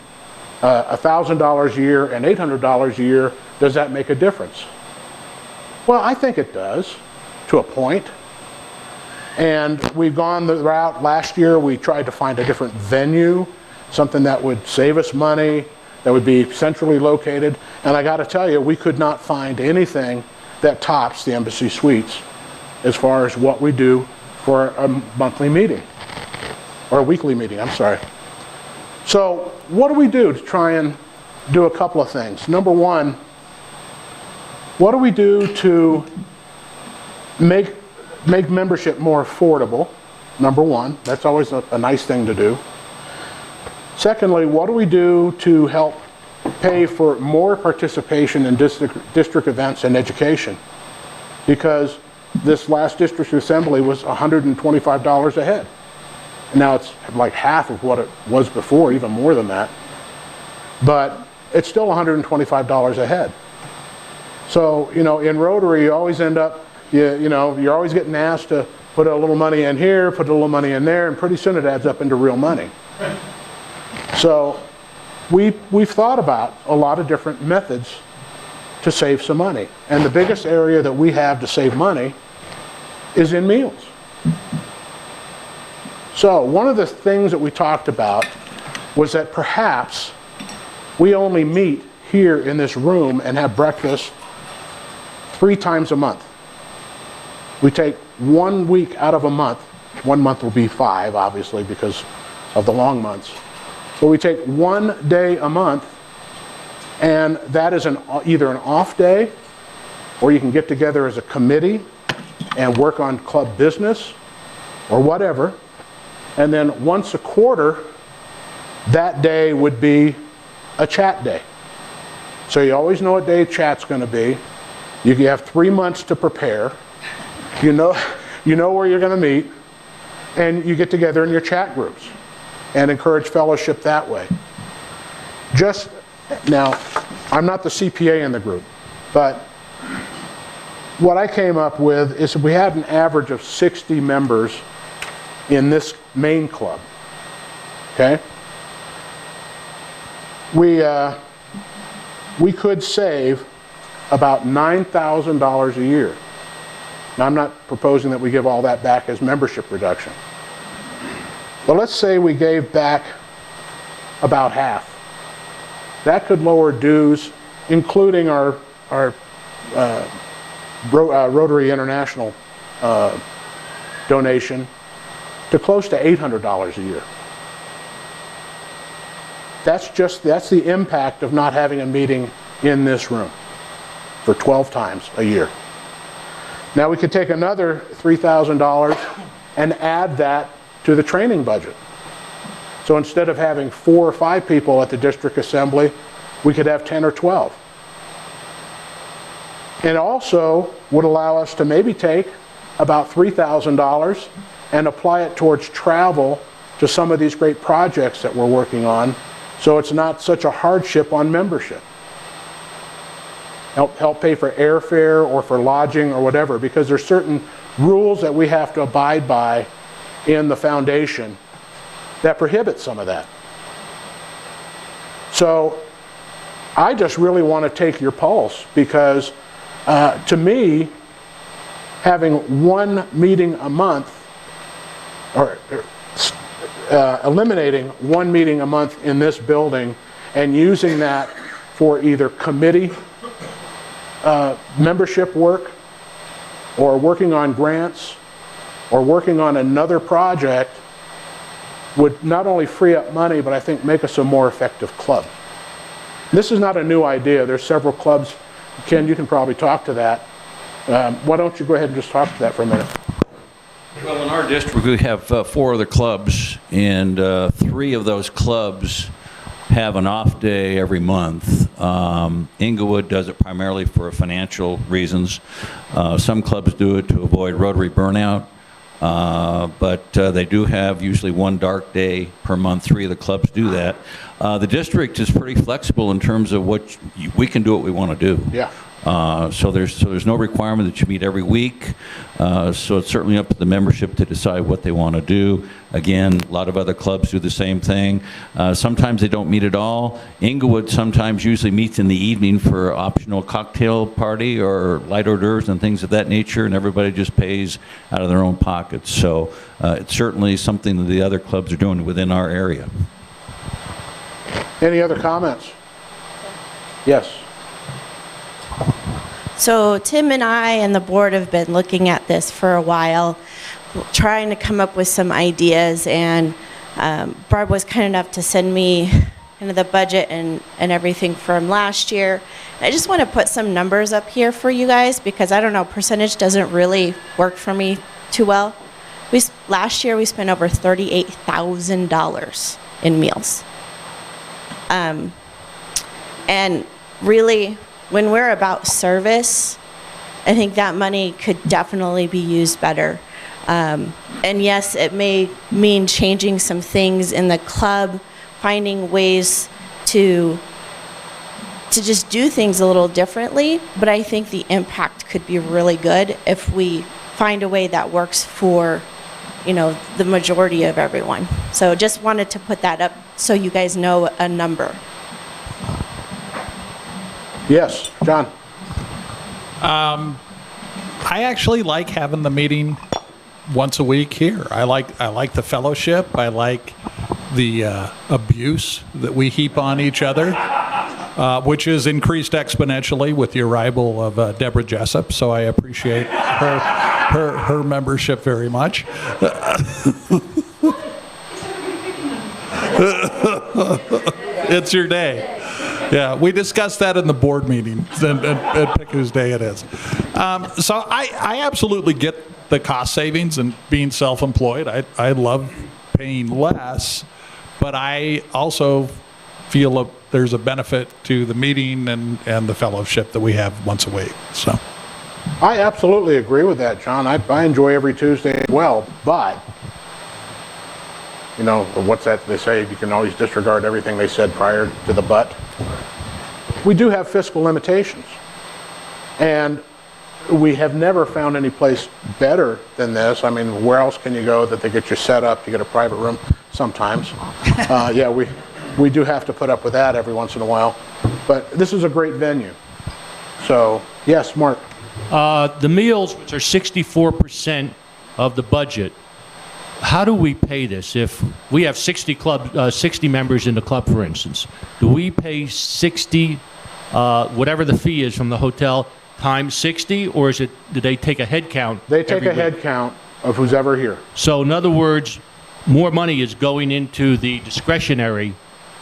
$1,000 a year and $800 a year, does that make a difference? Well, I think it does, to a point. And we've gone the route. Last year, we tried to find a different venue, something that would save us money, that would be centrally located. And I got to tell you, we could not find anything that tops the Embassy Suites as far as what we do for a monthly meeting, or a weekly meeting, I'm sorry. So what do we do to try and do a couple of things? Number one, what do we do to make membership more affordable? Number one, that's always a nice thing to do. Secondly, what do we do to help pay for more participation in district events and education? Because this last district assembly was $125 a head. Now it's like half of what it was before, even more than that. But it's still $125 a head. So, you know, in Rotary, you always end up, you know, you're always getting asked to put a little money in here, put a little money in there, and pretty soon it adds up into real money. So we've thought about a lot of different methods to save some money. And the biggest area that we have to save money is in meals. So one of the things that we talked about was that perhaps we only meet here in this room and have breakfast 3 times a month. We take 1 week out of a month. 1 month will be 5, obviously, because of the long months. But we take 1 day a month, and that is either an off day, or you can get together as a committee and work on club business or whatever. And then once a quarter, that day would be a chat day. So you always know what day chat's going to be. You have 3 months to prepare. You know where you're going to meet, and you get together in your chat groups and encourage fellowship that way. Just now, I'm not the CPA in the group, but what I came up with is we had an average of 60 members in this main club. Okay? We could save about $9,000 a year. Now, I'm not proposing that we give all that back as membership reduction. But let's say we gave back about half. That could lower dues, including our Rotary International donation, to close to $800 a year. That's the impact of not having a meeting in this room for 12 times a year. Now we could take another $3,000 and add that to the training budget. So instead of having 4 or 5 people at the district assembly, we could have 10 or 12. It also would allow us to maybe take about $3,000 and apply it towards travel to some of these great projects that we're working on, so it's not such a hardship on membership. Help pay for airfare or for lodging or whatever, because there's certain rules that we have to abide by in the foundation that prohibit some of that. So I just really want to take your pulse, because to me, having 1 meeting a month, or eliminating 1 meeting a month in this building and using that for either committee membership work, or working on grants, or working on another project, would not only free up money, but I think make us a more effective club. This is not a new idea. There's several clubs. Ken, you can probably talk to that. Why don't you go ahead and just talk to that for a minute? Well, in our district, we have 4 other clubs, and 3 of those clubs have an off day every month. Inglewood does it primarily for financial reasons. Some clubs do it to avoid Rotary burnout, but they do have usually 1 dark day per month. 3 of the clubs do that. The district is pretty flexible in terms of what we can do what we want to do. Yeah. So there's no requirement that you meet every week. So it's certainly up to the membership to decide what they want to do. Again, a lot of other clubs do the same thing. Sometimes they don't meet at all. Inglewood sometimes usually meets in the evening for optional cocktail party or light hors d'oeuvres and things of that nature, and everybody just pays out of their own pockets. So it's certainly something that the other clubs are doing within our area. Any other comments? Yes. So Tim and I and the board have been looking at this for a while, trying to come up with some ideas, and Barb was kind enough to send me kind of the budget and everything from last year. I just want to put some numbers up here for you guys because I don't know, percentage doesn't really work for me too well. Last year we spent over $38,000 in meals. And really, when we're about service, I think that money could definitely be used better. And yes, it may mean changing some things in the club, finding ways to just do things a little differently, but I think the impact could be really good if we find a way that works for, the majority of everyone. So just wanted to put that up so you guys know a number. Yes, John. I actually like having the meeting once a week here. I like the fellowship. I like the abuse that we heap on each other, which is increased exponentially with the arrival of Deborah Jessup. So I appreciate her membership very much. It's your day. Yeah, we discussed that in the board meeting and pick whose day it is. So I absolutely get the cost savings and being self-employed. I love paying less, but I also feel there's a benefit to the meeting and the fellowship that we have once a week. So I absolutely agree with that, John. I enjoy every Tuesday as well, but what's that they say? You can always disregard everything they said prior to the but. We do have fiscal limitations, and we have never found any place better than this. I mean, where else can you go that they get you set up? You get a private room sometimes. Yeah, we do have to put up with that every once in a while, but this is a great venue. So, yes, Mark. The meals, which are 64% of the budget, how do we pay this? If we have 60 members in the club, for instance, do we pay 60, whatever the fee is from the hotel, times 60, or do they take a head count? They take a head count of who's ever here. So in other words, more money is going into the discretionary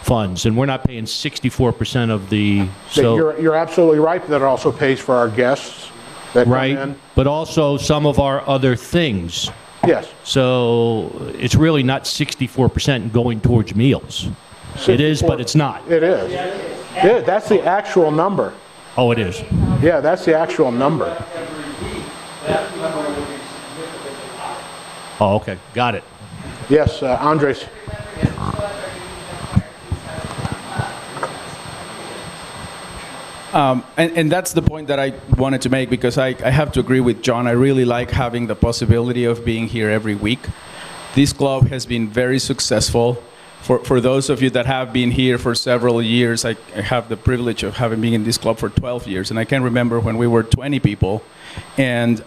funds, and we're not paying 64% of the. So you're absolutely right. That also pays for our guests that come in. But also some of our other things. Yes. So it's really not 64% going towards meals. It is, but it's not. It is. Yeah, that's the actual number. Oh, it is. Yeah, that's the actual number. Oh, okay. Got it. Yes, Andres. And that's the point that I wanted to make, because I have to agree with John. I really like having the possibility of being here every week. This club has been very successful. For those of you that have been here for several years, I have the privilege of having been in this club for 12 years. And I can remember when we were 20 people. And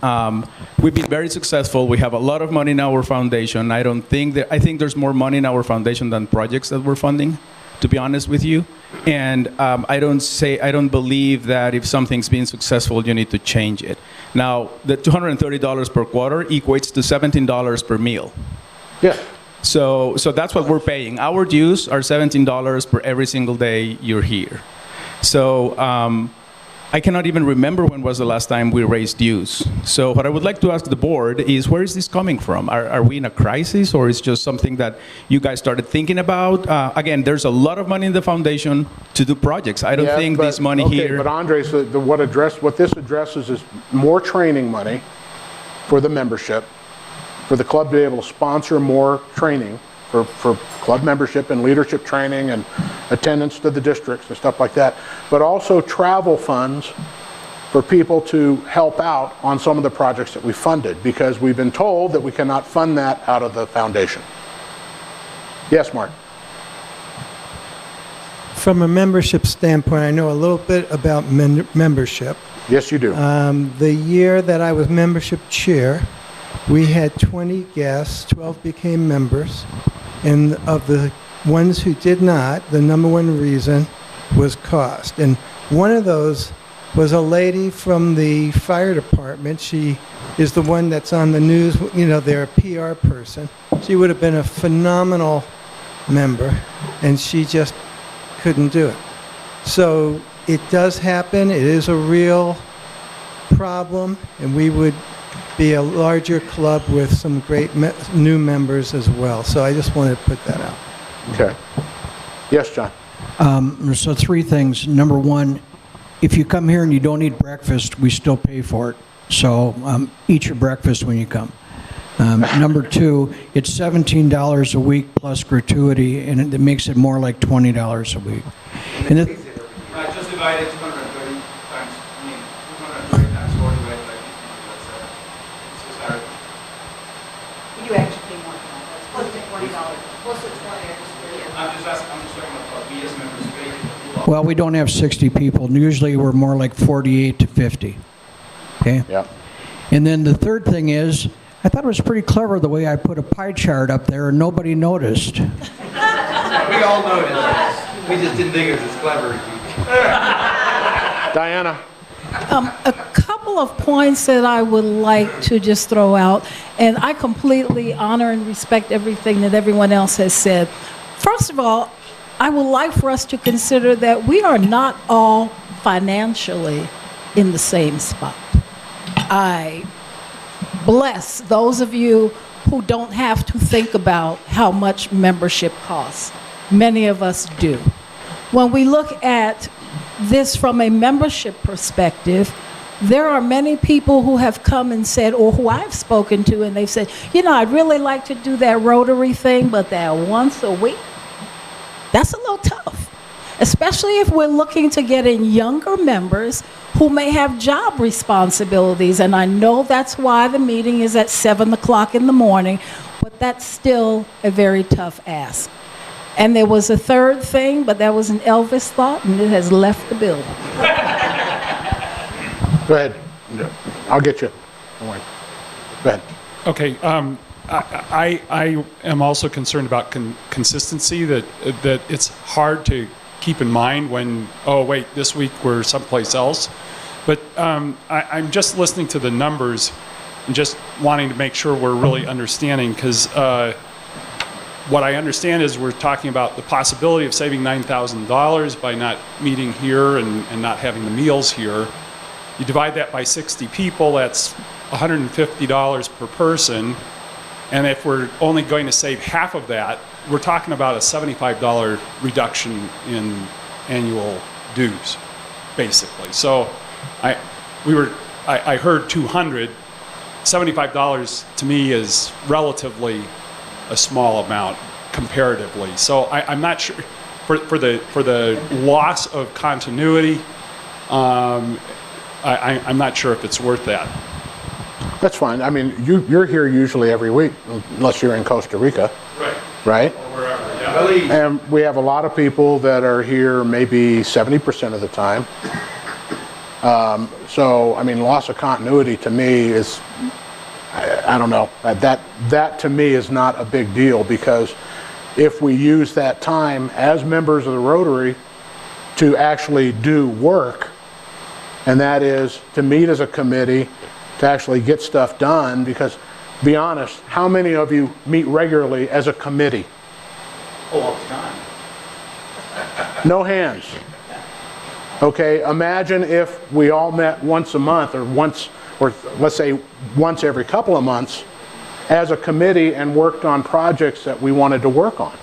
we've been very successful. We have a lot of money in our foundation. I think there's more money in our foundation than projects that we're funding, to be honest with you. And I don't believe that if something's been successful, you need to change it. Now, the $230 per quarter equates to $17 per meal. Yeah. So that's what we're paying. Our dues are $17 per every single day you're here. So I cannot even remember when was the last time we raised dues. So what I would like to ask the board is, where is this coming from? Are we in a crisis, or is it just something that you guys started thinking about? Again, there's a lot of money in the foundation to do projects. I don't think this money here. But Andres, what this addresses is more training money for the membership, for the club to be able to sponsor more training for club membership and leadership training and attendance to the districts and stuff like that, but also travel funds for people to help out on some of the projects that we funded, because we've been told that we cannot fund that out of the foundation. Yes, Mark. From a membership standpoint, I know a little bit about membership. Yes, you do. The year that I was membership chair, we had 20 guests, 12 became members, and of the ones who did not, the number one reason was cost. And one of those was a lady from the fire department. She is the one that's on the news, you know, their PR person. She would have been a phenomenal member, and she just couldn't do it. So it does happen. It is a real problem, and we would be a larger club with some great new members as well. So I just wanted to put that out. Okay. Yes, John. So 3 things. Number 1, if you come here and you don't eat breakfast, we still pay for it. So eat your breakfast when you come. Number 2, it's $17 a week plus gratuity, and it makes it more like $20 a week. And it, Just divided 230 times, 230 times 4 divided by 50, You actually pay more than that. That's close to $20. Close to 20 I'm just talking about we as members pay. well, we don't have 60 people. Usually we're more like 48 to 50. Okay? Yeah. And then the third thing is, I thought it was pretty clever the way I put a pie chart up there and nobody noticed. We all noticed. We just didn't think it was as clever as you. Diana. A couple of points that I would like to just throw out, and I completely honor and respect everything that everyone else has said. First of all, I would like for us to consider that we are not all financially in the same spot. I bless those of you who don't have to think about how much membership costs. Many of us do. When we look at this from a membership perspective, there are many people who have come and said, or who I've spoken to, and they've said, you know, I'd really like to do that Rotary thing, but that once a week, that's a little tough. Especially if we're looking to get in younger members who may have job responsibilities. And I know that's why the meeting is at 7 o'clock in the morning, but that's still a very tough ask. And there was a third thing, but that was an Elvis thought, and it has left the building. Go ahead. I'll get you. Don't worry. Go ahead. Okay. I am also concerned about consistency, that it's hard to keep in mind when, oh, wait, this week we're someplace else. But I'm just listening to the numbers and just wanting to make sure we're really understanding, because what I understand is we're talking about the possibility of saving $9,000 by not meeting here and not having the meals here. You divide that by 60 people, that's $150 per person. And if we're only going to save half of that, we're talking about a $75 reduction in annual dues, basically. So I heard 200. $75 to me is relatively a small amount comparatively. So I'm not sure for the loss of continuity. I'm not sure if it's worth that. That's fine. I mean, you're here usually every week, unless you're in Costa Rica. Right. Right? Or wherever, yeah. And we have a lot of people that are here maybe 70% of the time. So, I mean, loss of continuity to me is, I don't know. That to me is not a big deal, because if we use that time as members of the Rotary to actually do work, and that is to meet as a committee, to actually get stuff done, because, be honest, how many of you meet regularly as a committee? Oh, all the time. No hands. Okay, imagine if we all met once a month, or let's say once every couple of months, as a committee, and worked on projects that we wanted to work on,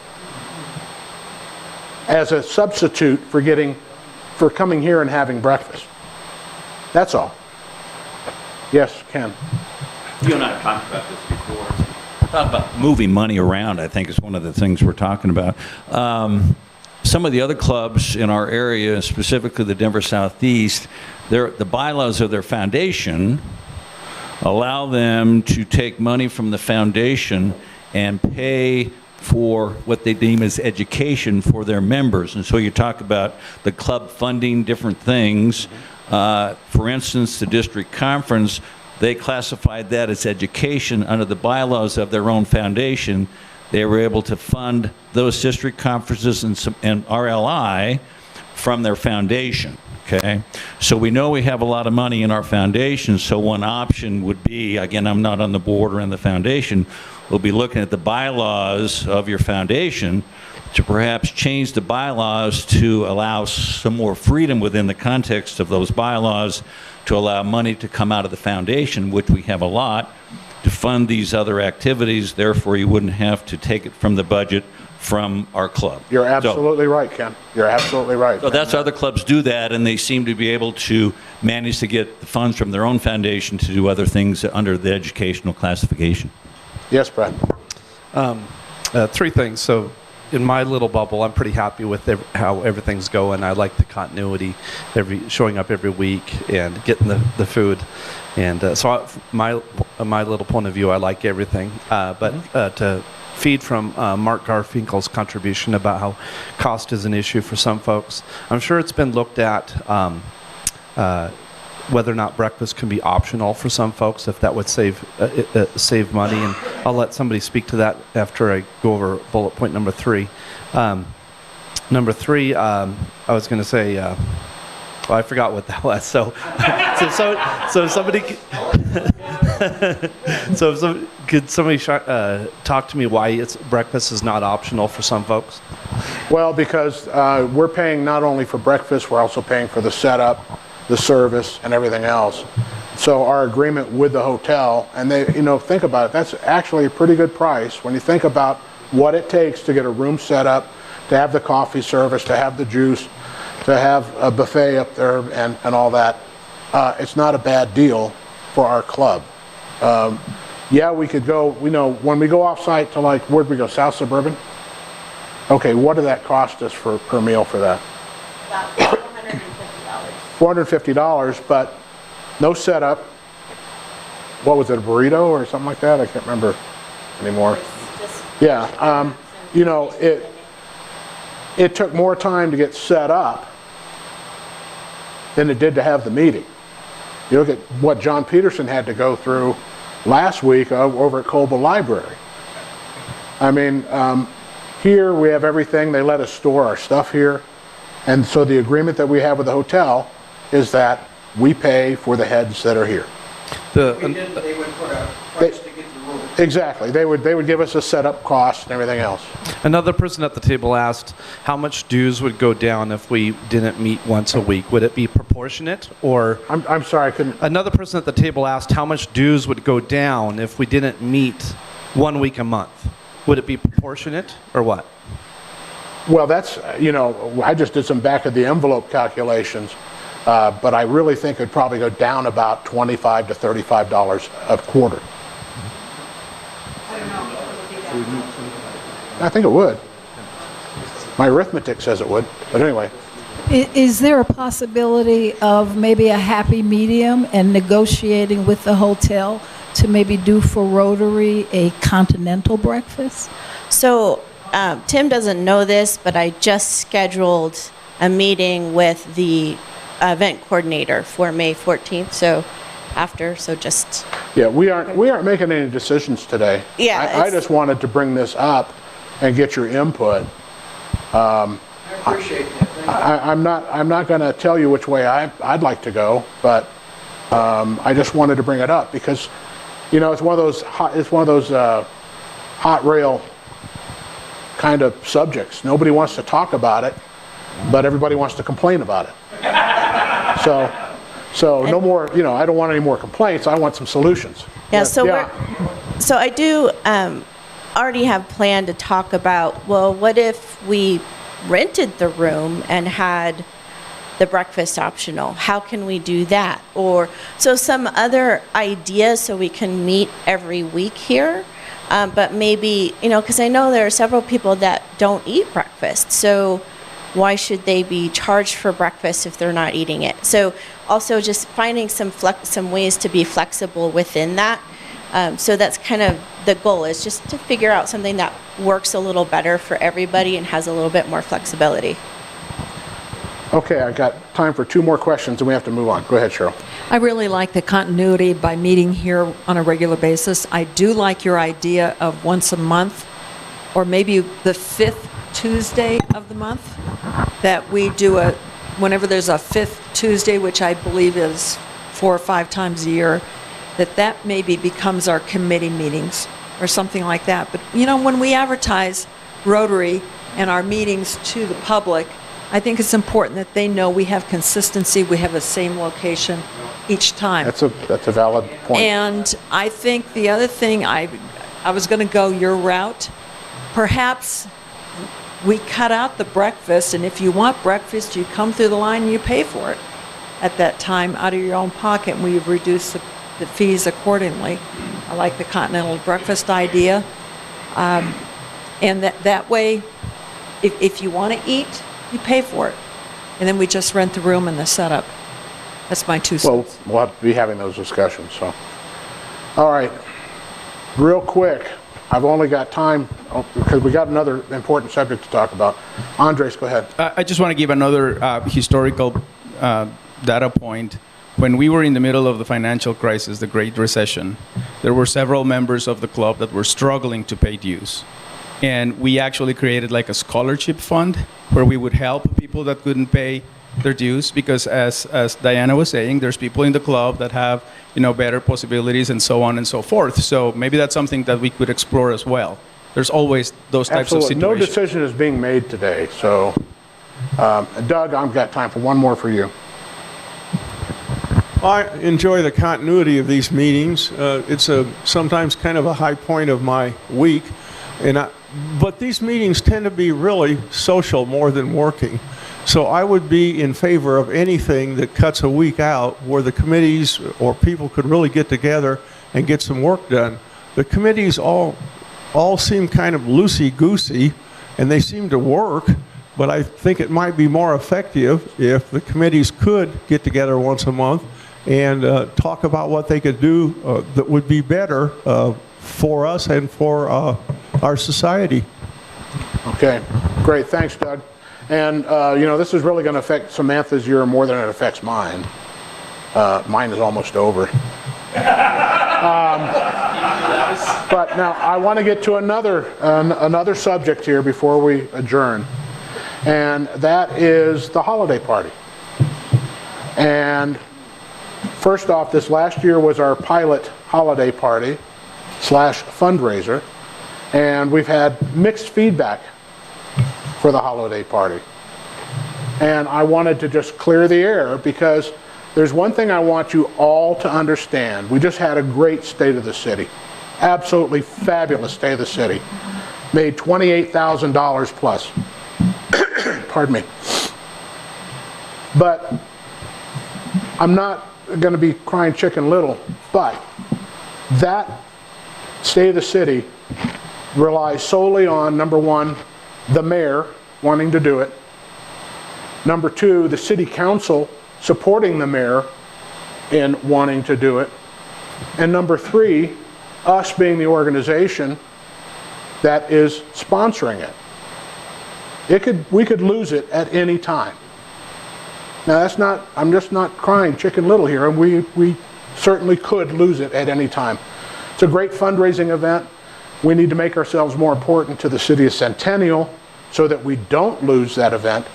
as a substitute for coming here and having breakfast. That's all. Yes, Ken. You and I have talked about this before. Talk about moving money around, I think, is one of the things we're talking about. Some of the other clubs in our area, specifically the Denver Southeast, the bylaws of their foundation allow them to take money from the foundation and pay for what they deem as education for their members. And so you talk about the club funding different things. For instance, the district conference, they classified that as education under the bylaws of their own foundation. They were able to fund those district conferences and RLI from their foundation. okay? So we know we have a lot of money in our foundation, so one option would be, again, I'm not on the board or in the foundation, we'll be looking at the bylaws of your foundation to perhaps change the bylaws to allow some more freedom within the context of those bylaws to allow money to come out of the foundation, which we have a lot, to fund these other activities. Therefore, you wouldn't have to take it from the budget from our club. You're absolutely right, Ken. You're absolutely right. So that's other clubs do that, and they seem to be able to manage to get the funds from their own foundation to do other things under the educational classification. Yes, Brad. Three things. So in my little bubble, I'm pretty happy with how everything's going. I like the continuity, showing up every week and getting the food. And my little point of view, I like everything. But to feed from Mark Garfinkel's contribution about how cost is an issue for some folks, I'm sure it's been looked at whether or not breakfast can be optional for some folks, if that would save money. And I'll let somebody speak to that after I go over bullet point number 3. Number 3, I was going to say, well, I forgot what that was. So somebody, could somebody talk to me why breakfast is not optional for some folks? Well, because we're paying not only for breakfast, we're also paying for the setup, the service, and everything else. So our agreement with the hotel, and they, think about it, that's actually a pretty good price when you think about what it takes to get a room set up, to have the coffee service, to have the juice, to have a buffet up there and all that. It's not a bad deal for our club. Yeah, we could go, when we go off-site to where'd we go, South Suburban? Okay, what did that cost us per meal for that? About $450, but no setup. What was it, a burrito or something like that? I can't remember anymore. Yeah, it took more time to get set up than it did to have the meeting. You look at what John Peterson had to go through last week over at Coble Library. I mean, here we have everything. They let us store our stuff here. And so the agreement that we have with the hotel is that we pay for the heads that are here. They would put a price to get the room. Exactly. They would give us a setup cost and everything else. Another person at the table asked how much dues would go down if we didn't meet once a week. Would it be proportionate, or? I'm sorry, I couldn't. Another person at the table asked how much dues would go down if we didn't meet 1 week a month. Would it be proportionate, or what? Well, that's, I just did some back of the envelope calculations, but I really think it'd probably go down about $25 to $35 a quarter. I think it would. My arithmetic says it would, but anyway. Is there a possibility of maybe a happy medium and negotiating with the hotel to maybe do for Rotary a continental breakfast? So Tim doesn't know this, but I just scheduled a meeting with the event coordinator for May 14th. So just. Yeah, we aren't making any decisions today. Yeah, I just wanted to bring this up and get your input. I appreciate that. I'm not going to tell you which way I'd like to go, but I just wanted to bring it up because, it's one of those hot rail kind of subjects. Nobody wants to talk about it, but everybody wants to complain about it. So no more. I don't want any more complaints. I want some solutions. Yeah. So I do already have planned to talk about. Well, what if we rented the room and had the breakfast optional? How can we do that? Or so some other ideas so we can meet every week here. But maybe, because I know there are several people that don't eat breakfast. So why should they be charged for breakfast if they're not eating it? So also just finding some ways to be flexible within that. So that's kind of the goal, is just to figure out something that works a little better for everybody and has a little bit more flexibility. Okay, I've got time for 2 more questions and we have to move on. Go ahead, Cheryl. I really like the continuity by meeting here on a regular basis. I do like your idea of once a month, or maybe the 5th Tuesday of the month, that we do a whenever there's a fifth Tuesday, which I believe is 4 or 5 times a year, that maybe becomes our committee meetings or something like that. But, you know, when we advertise Rotary and our meetings to the public, I think it's important that they know we have consistency, we have the same location each time. That's a valid point. And I think the other thing, I was going to go your route. Perhaps we cut out the breakfast, and if you want breakfast, you come through the line and you pay for it at that time out of your own pocket, and we reduce the fees accordingly. I like the continental breakfast idea. And that way, if you want to eat, you pay for it. And then we just rent the room and the setup. That's my 2 cents. Well, we'll have to be having those discussions, so. All right, real quick, I've only got time, because we got another important subject to talk about. Andres, go ahead. I just want to give another historical data point. When we were in the middle of the financial crisis, the Great Recession, there were several members of the club that were struggling to pay dues. And we actually created like a scholarship fund where we would help people that couldn't pay their dues, because as Diana was saying, there's people in the club that have, you know, better possibilities and so on and so forth. So maybe that's something that we could explore as well. There's always those types of situations. No decision is being made today, so Doug, I've got time for one more for you. I enjoy the continuity of these meetings. It's sometimes kind of a high point of my week, but these meetings tend to be really social more than working. So I would be in favor of anything that cuts a week out where the committees or people could really get together and get some work done. The committees all seem kind of loosey-goosey, and they seem to work, but I think it might be more effective if the committees could get together once a month and talk about what they could do that would be better for us and for our society. Okay, great. Thanks, Doug. And, you know, this is really going to affect Samantha's year more than it affects mine. Mine is almost over. But now I want to get to another subject here before we adjourn. And that is the holiday party. And first off, this last year was our pilot holiday party / fundraiser. And we've had mixed feedback for the holiday party. And I wanted to just clear the air, because there's one thing I want you all to understand. We just had a great State of the City. Absolutely fabulous State of the City. Made $28,000 plus. Pardon me. But I'm not going to be crying chicken little, but that State of the City relies solely on, number one, the mayor wanting to do it. Number two, the city council supporting the mayor in wanting to do it. And number three, us being the organization that is sponsoring it. We could lose it at any time. Now I'm just not crying chicken little here, and we certainly could lose it at any time. It's a great fundraising event. We need to make ourselves more important to the city of Centennial so that we don't lose that event.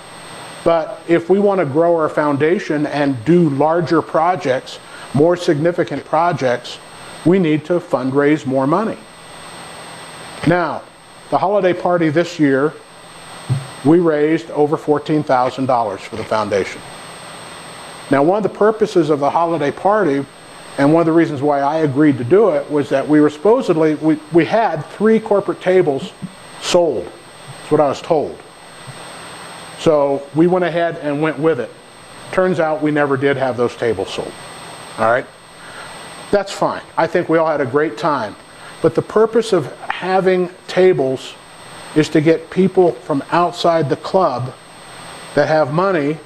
But if we want to grow our foundation and do larger projects, more significant projects, we need to fundraise more money. Now, the holiday party this year, we raised over $14,000 for the foundation. Now, one of the purposes of the holiday party, and one of the reasons why I agreed to do it, was that we were supposedly, we had 3 corporate tables sold. That's what I was told. So we went ahead and went with it. Turns out we never did have those tables sold. All right? That's fine. I think we all had a great time. But the purpose of having tables is to get people from outside the club that have money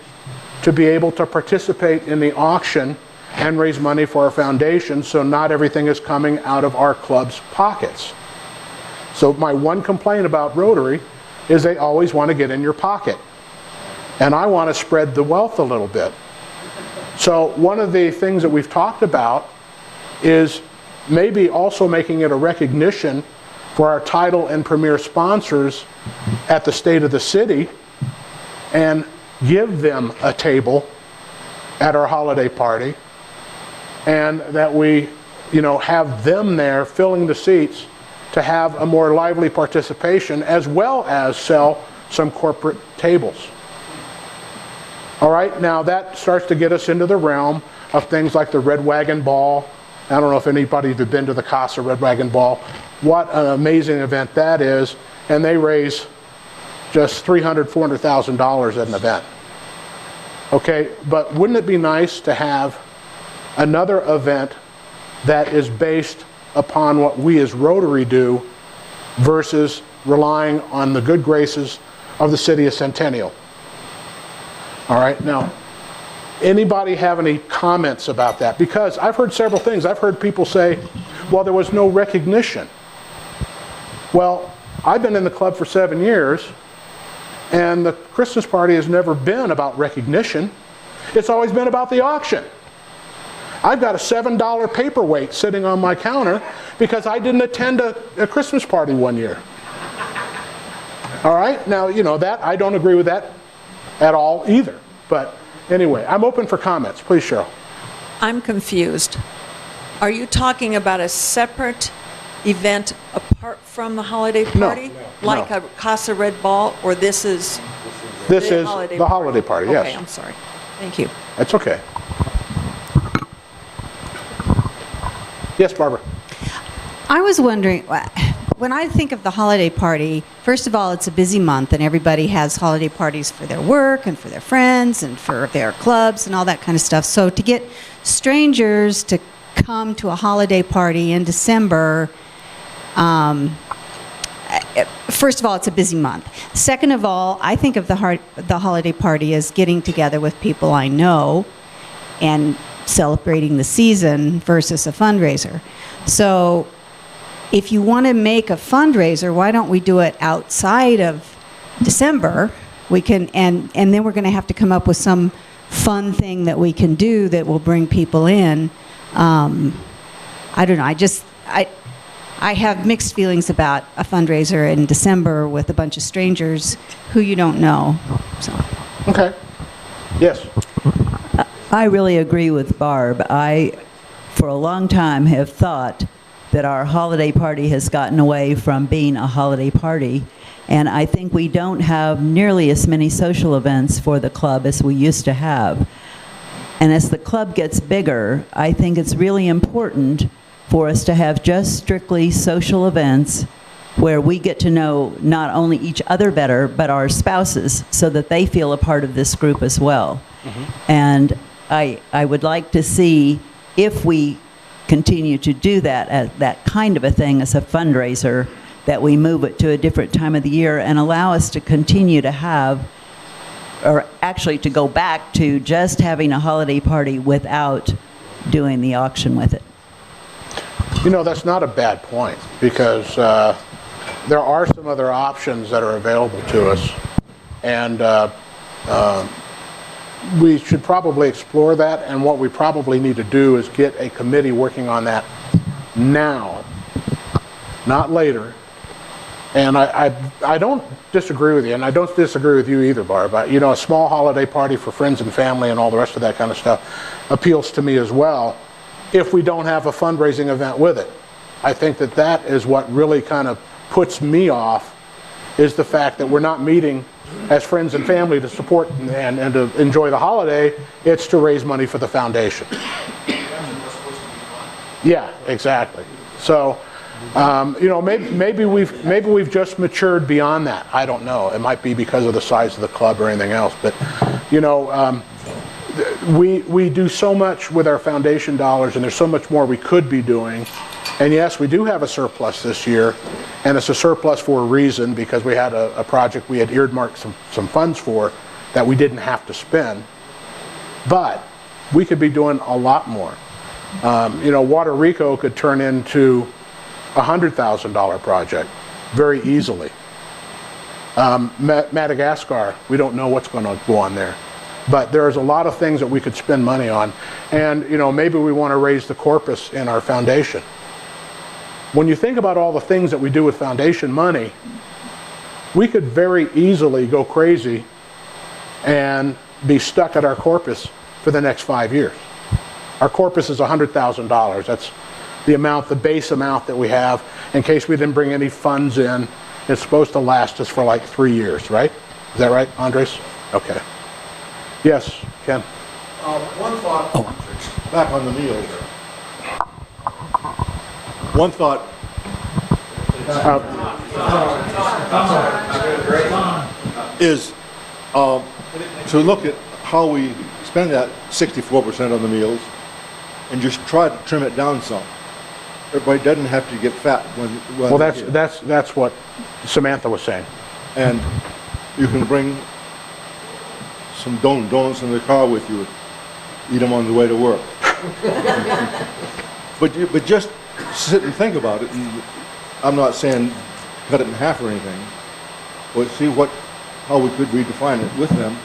to be able to participate in the auction and raise money for our foundation, so not everything is coming out of our club's pockets. So my one complaint about Rotary is they always want to get in your pocket. And I want to spread the wealth a little bit. So one of the things that we've talked about is maybe also making it a recognition for our title and premier sponsors at the State of the City, and give them a table at our holiday party, and that we, have them there filling the seats to have a more lively participation, as well as sell some corporate tables. All right, now that starts to get us into the realm of things like the Red Wagon Ball. I don't know if anybody's been to the Casa Red Wagon Ball. What an amazing event that is, and they raise just $300,000, $400,000 at an event. Okay, but wouldn't it be nice to have another event that is based upon what we as Rotary do versus relying on the good graces of the city of Centennial? All right, now, anybody have any comments about that? Because I've heard several things. I've heard people say, well, there was no recognition. Well, I've been in the club for 7 years, and the Christmas party has never been about recognition. It's always been about the auction. I've got a $7 paperweight sitting on my counter because I didn't attend a Christmas party one year. All right, now, that I don't agree with that at all either. But anyway, I'm open for comments. Please, Cheryl. I'm confused. Are you talking about a separate event apart from the holiday party? Like a Casa Red Ball, or this is the holiday party, yes. Okay, I'm sorry. Thank you. That's okay. Yes, Barbara. I was wondering, when I think of the holiday party, first of all, it's a busy month and everybody has holiday parties for their work and for their friends and for their clubs and all that kind of stuff. So to get strangers to come to a holiday party in December, first of all, it's a busy month. Second of all, I think of the holiday party as getting together with people I know and celebrating the season versus a fundraiser. So if you want to make a fundraiser, why don't we do it outside of December? We can, and then we're going to have to come up with some fun thing that we can do that will bring people in. I don't know. I have mixed feelings about a fundraiser in December with a bunch of strangers who you don't know. So. Okay. Yes. I really agree with Barb. I, for a long time, have thought that our holiday party has gotten away from being a holiday party, and I think we don't have nearly as many social events for the club as we used to have. And as the club gets bigger, I think it's really important for us to have just strictly social events where we get to know not only each other better, but our spouses, so that they feel a part of this group as well. Mm-hmm. And I would like to see, if we continue to do that kind of a thing as a fundraiser, that we move it to a different time of the year and allow us to continue to have, or actually to go back to just having a holiday party without doing the auction with it. That's not a bad point, because there are some other options that are available to us, and we should probably explore that. And what we probably need to do is get a committee working on that now, not later. And I don't disagree with you, and I don't disagree with you either, Barb. A small holiday party for friends and family and all the rest of that kind of stuff appeals to me as well, if we don't have a fundraising event with it. I think that is what really kind of puts me off, is the fact that we're not meeting as friends and family to support and to enjoy the holiday. It's to raise money for the foundation. Yeah, exactly. So, maybe we've just matured beyond that. I don't know. It might be because of the size of the club or anything else. But, we do so much with our foundation dollars, and there's so much more we could be doing. And yes, we do have a surplus this year, and it's a surplus for a reason, because we had a project we had earmarked some funds for that we didn't have to spend. But we could be doing a lot more. Water Rico could turn into a $100,000 project very easily. Madagascar, we don't know what's going to go on there. But there's a lot of things that we could spend money on. And, maybe we want to raise the corpus in our foundation. When you think about all the things that we do with foundation money, we could very easily go crazy and be stuck at our corpus for the next 5 years. Our corpus is $100,000. That's the amount, the base amount that we have in case we didn't bring any funds in. It's supposed to last us for like 3 years, right? Is that right, Andres? Okay. Yes, Ken? One thought, back on the meals. One thought. Is to look at how we spend that 64% on the meals and just try to trim it down some. Everybody doesn't have to get fat when well, that's what Samantha was saying. And you can bring some donuts in the car with you, eat them on the way to work. but just sit and think about it. And I'm not saying cut it in half or anything, but see how we could redefine it with them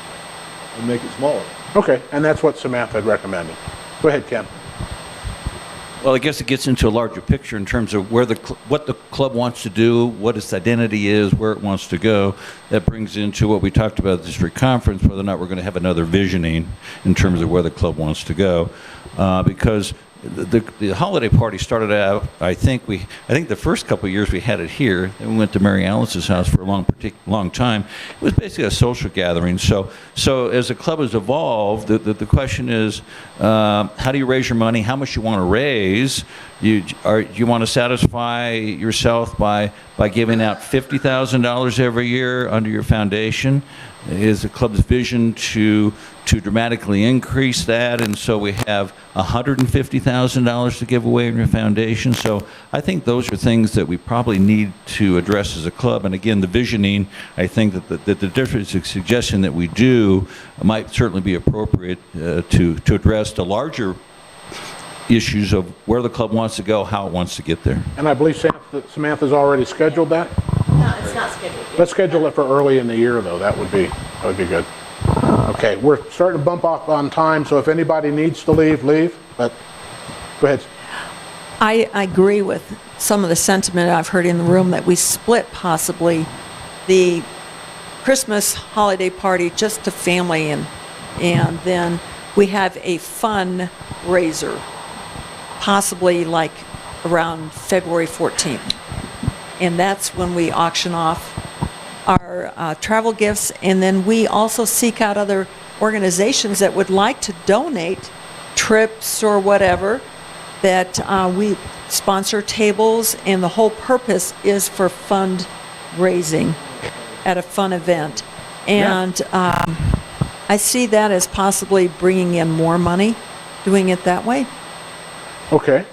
and make it smaller. Okay, and that's what Samantha had recommended. Go ahead, Ken. Well, I guess it gets into a larger picture in terms of what the club wants to do, what its identity is, where it wants to go. That brings into what we talked about at the district conference, whether or not we're going to have another visioning in terms of where the club wants to go. Because the holiday party started out, I think the first couple of years we had it here, then we went to Mary Alice's house for a long time. It was basically a social gathering. So as the club has evolved, the question is, how do you raise your money? How much you want to raise? You want to satisfy yourself by giving out $50,000 every year under your foundation? Is the club's vision to dramatically increase that, and so we have $150,000 to give away in your foundation? So I think those are things that we probably need to address as a club. And again, the visioning, I think that the different suggestion that we do might certainly be appropriate to address the larger issues of where the club wants to go, how it wants to get there. And I believe Samantha's already scheduled that? No, it's not scheduled yet. Let's schedule it for early in the year, though. That would be good. Okay, we're starting to bump up on time, so if anybody needs to leave, leave. But go ahead. I agree with some of the sentiment I've heard in the room that we split possibly the Christmas holiday party just to family, and then we have a fundraiser, possibly like around February 14th. And that's when we auction off our travel gifts, and then we also seek out other organizations that would like to donate trips or whatever, that we sponsor tables, and the whole purpose is for fundraising at a fun event. And I see that as possibly bringing in more money, doing it that way. Okay.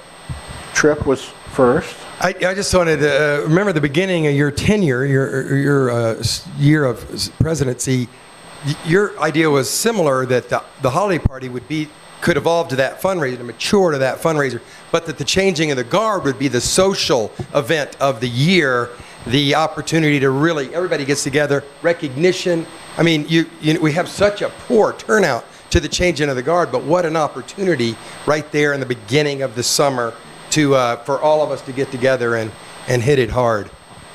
Trip was first. I just wanted to remember the beginning of your tenure, your year of presidency. Your idea was similar, that the holiday party could evolve to that fundraiser, to mature to that fundraiser, but that the changing of the guard would be the social event of the year, the opportunity to really, everybody gets together, recognition. I mean, we have such a poor turnout to the changing of the guard, but what an opportunity right there in the beginning of the summer for all of us to get together and hit it hard.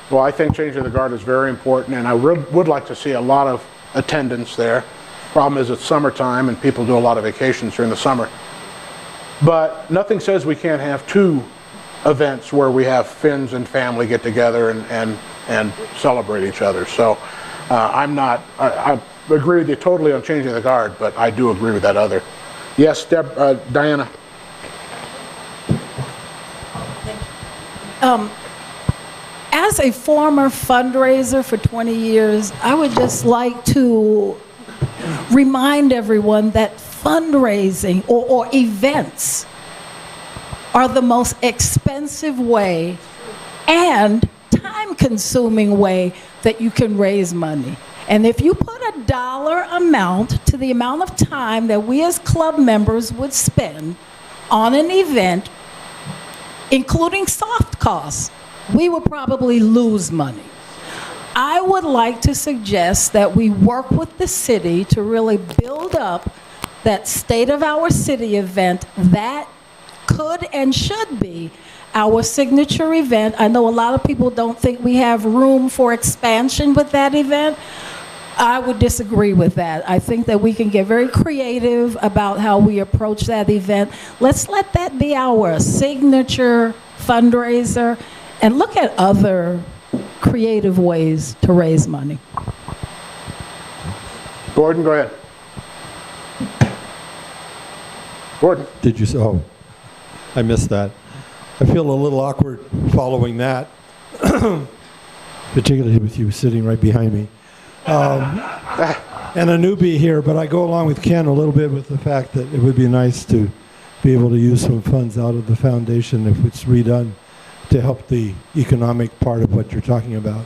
Well, I think changing the guard is very important, and I would like to see a lot of attendance there. Problem is it's summertime, and people do a lot of vacations during the summer. But nothing says we can't have two events where we have friends and family get together and celebrate each other. So I agree with you totally on changing the guard, but I do agree with that other. Yes, Diana. As a former fundraiser for 20 years, I would just like to remind everyone that fundraising or events are the most expensive way and time-consuming way that you can raise money. And if you put a dollar amount to the amount of time that we as club members would spend on an event, including soft costs, we would probably lose money. I would like to suggest that we work with the city to really build up that State of Our City event that could and should be our signature event. I know a lot of people don't think we have room for expansion with that event. I would disagree with that. I think that we can get very creative about how we approach that event. Let's let that be our signature fundraiser and look at other creative ways to raise money. Gordon, go ahead. Gordon. Did you? Oh, I missed that. I feel a little awkward following that, particularly with you sitting right behind me. And a newbie here, but I go along with Ken a little bit with the fact that it would be nice to be able to use some funds out of the foundation if it's redone to help the economic part of what you're talking about.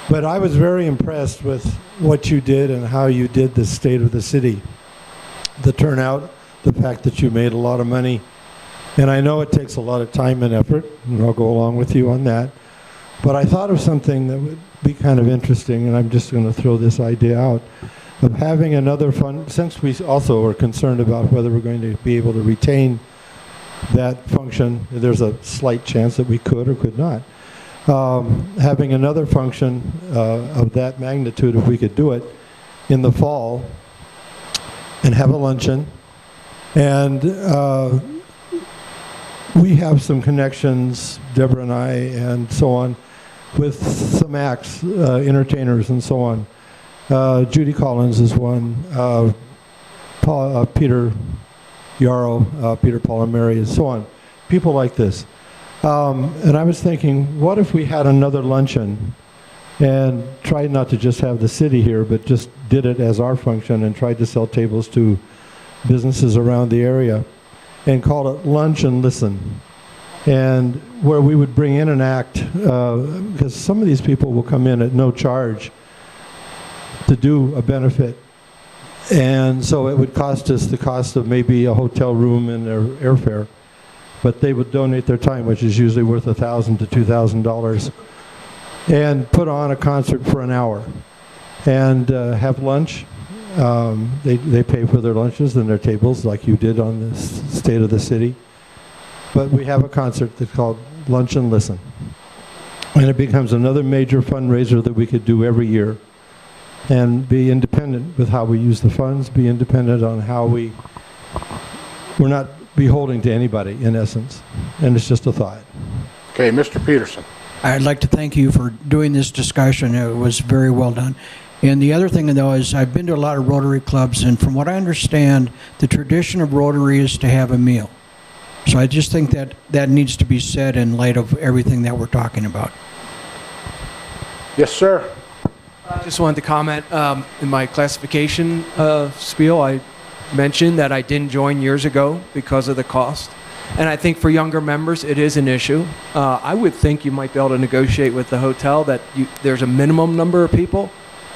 But I was very impressed with what you did and how you did the state of the city. The turnout, the fact that you made a lot of money. And I know it takes a lot of time and effort, and I'll go along with you on that. But I thought of something that would be kind of interesting, and I'm just going to throw this idea out, of having another fund, since we also are concerned about whether we're going to be able to retain that function. There's a slight chance that we could or could not. Having another function of that magnitude, if we could do it, in the fall, and have a luncheon. And we have some connections, Deborah and I, and so on, with some acts, entertainers and so on. Judy Collins is one. Peter Yarrow, Peter Paul and Mary, and so on. People like this. And I was thinking, what if we had another luncheon and tried not to just have the city here, but just did it as our function and tried to sell tables to businesses around the area and called it Lunch and Listen. And where we would bring in an act, because some of these people will come in at no charge to do a benefit. And so it would cost us the cost of maybe a hotel room and their airfare. But they would donate their time, which is usually worth $1,000 to $2,000, and put on a concert for an hour and have lunch. They pay for their lunches and their tables like you did on the State of the City. But we have a concert that's called Lunch and Listen. And it becomes another major fundraiser that we could do every year and be independent with how we use the funds, be independent on how we're not beholden to anybody, in essence. And it's just a thought. Okay, Mr. Peterson. I'd like to thank you for doing this discussion. It was very well done. And the other thing, though, is I've been to a lot of Rotary clubs, and from what I understand, the tradition of Rotary is to have a meal. So I just think that that needs to be said in light of everything that we're talking about. Yes, sir. I just wanted to comment, in my classification spiel, I mentioned that I didn't join years ago because of the cost. And I think for younger members, it is an issue. I would think you might be able to negotiate with the hotel that there's a minimum number of people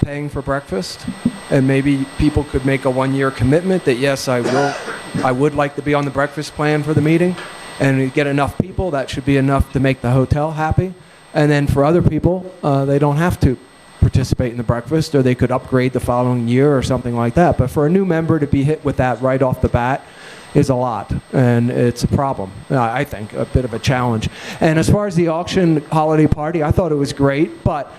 paying for breakfast, and maybe people could make a one-year commitment that, yes, I would like to be on the breakfast plan for the meeting, and we get enough people, that should be enough to make the hotel happy. And then for other people, they don't have to participate in the breakfast, or they could upgrade the following year or something like that. But for a new member to be hit with that right off the bat is a lot, and it's a problem. I think a bit of a challenge. And as far as the auction holiday party, I thought it was great, but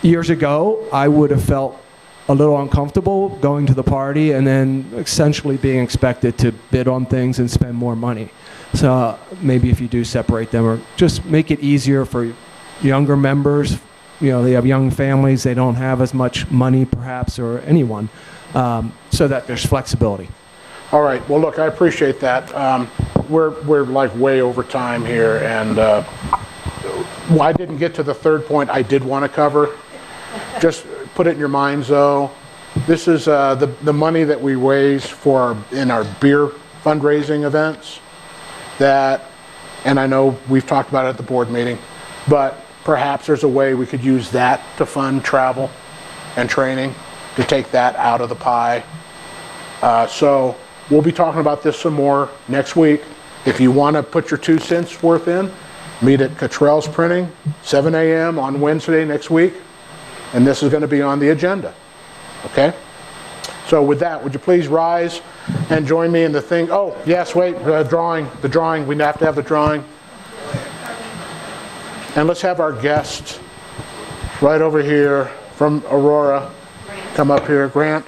years ago I would have felt a little uncomfortable going to the party and then essentially being expected to bid on things and spend more money. So maybe if you do separate them, or just make it easier for younger members. You know, they have young families, they don't have as much money perhaps, or anyone, so that there's flexibility. All right, well look, I appreciate that. We're like way over time here, and well, I didn't get to the third point I did want to cover. Just put it in your minds though. This is the money that we raise for in our beer fundraising events. And I know we've talked about it at the board meeting, but perhaps there's a way we could use that to fund travel and training, to take that out of the pie. So we'll be talking about this some more next week. If you want to put your 2 cents worth in, meet at Cottrell's Printing, 7 a.m. on Wednesday next week. And this is going to be on the agenda. Okay? So with that, would you please rise and join me in the thing? Oh, yes, wait, the drawing. We have to have the drawing. And let's have our guest right over here from Aurora. come up here. Grant.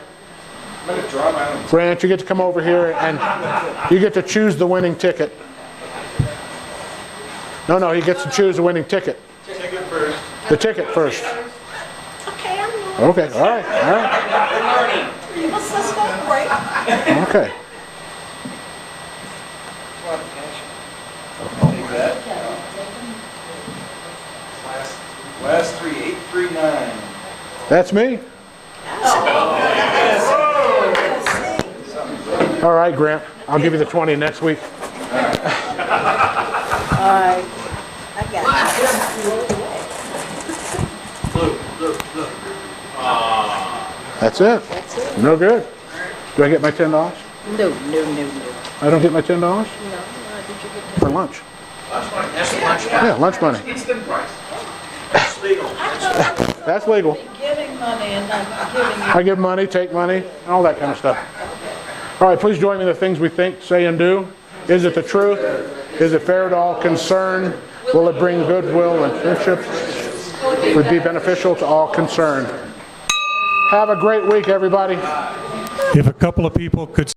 Grant, you get to come over here and you get to choose the winning ticket. No, he gets to choose the winning ticket. Ticket first. The ticket first. Okay, I'm Okay, all right. Okay. Last 3839. That's me. All right, Grant. I'll give you the 20 next week. I got That's it. No good. Do I get my $10? No. I don't get my $10? No, For lunch. Lunch money. That's lunch. Yeah, lunch money. Instant price. That's legal. That's legal. Giving money and not giving you. I give money, take money, and all that kind of stuff. All right, please join me in the things we think, say, and do. Is it the truth? Is it fair to all concerned? Will it bring goodwill and friendship? Would be beneficial to all concerned. Have a great week, everybody. If a couple of people could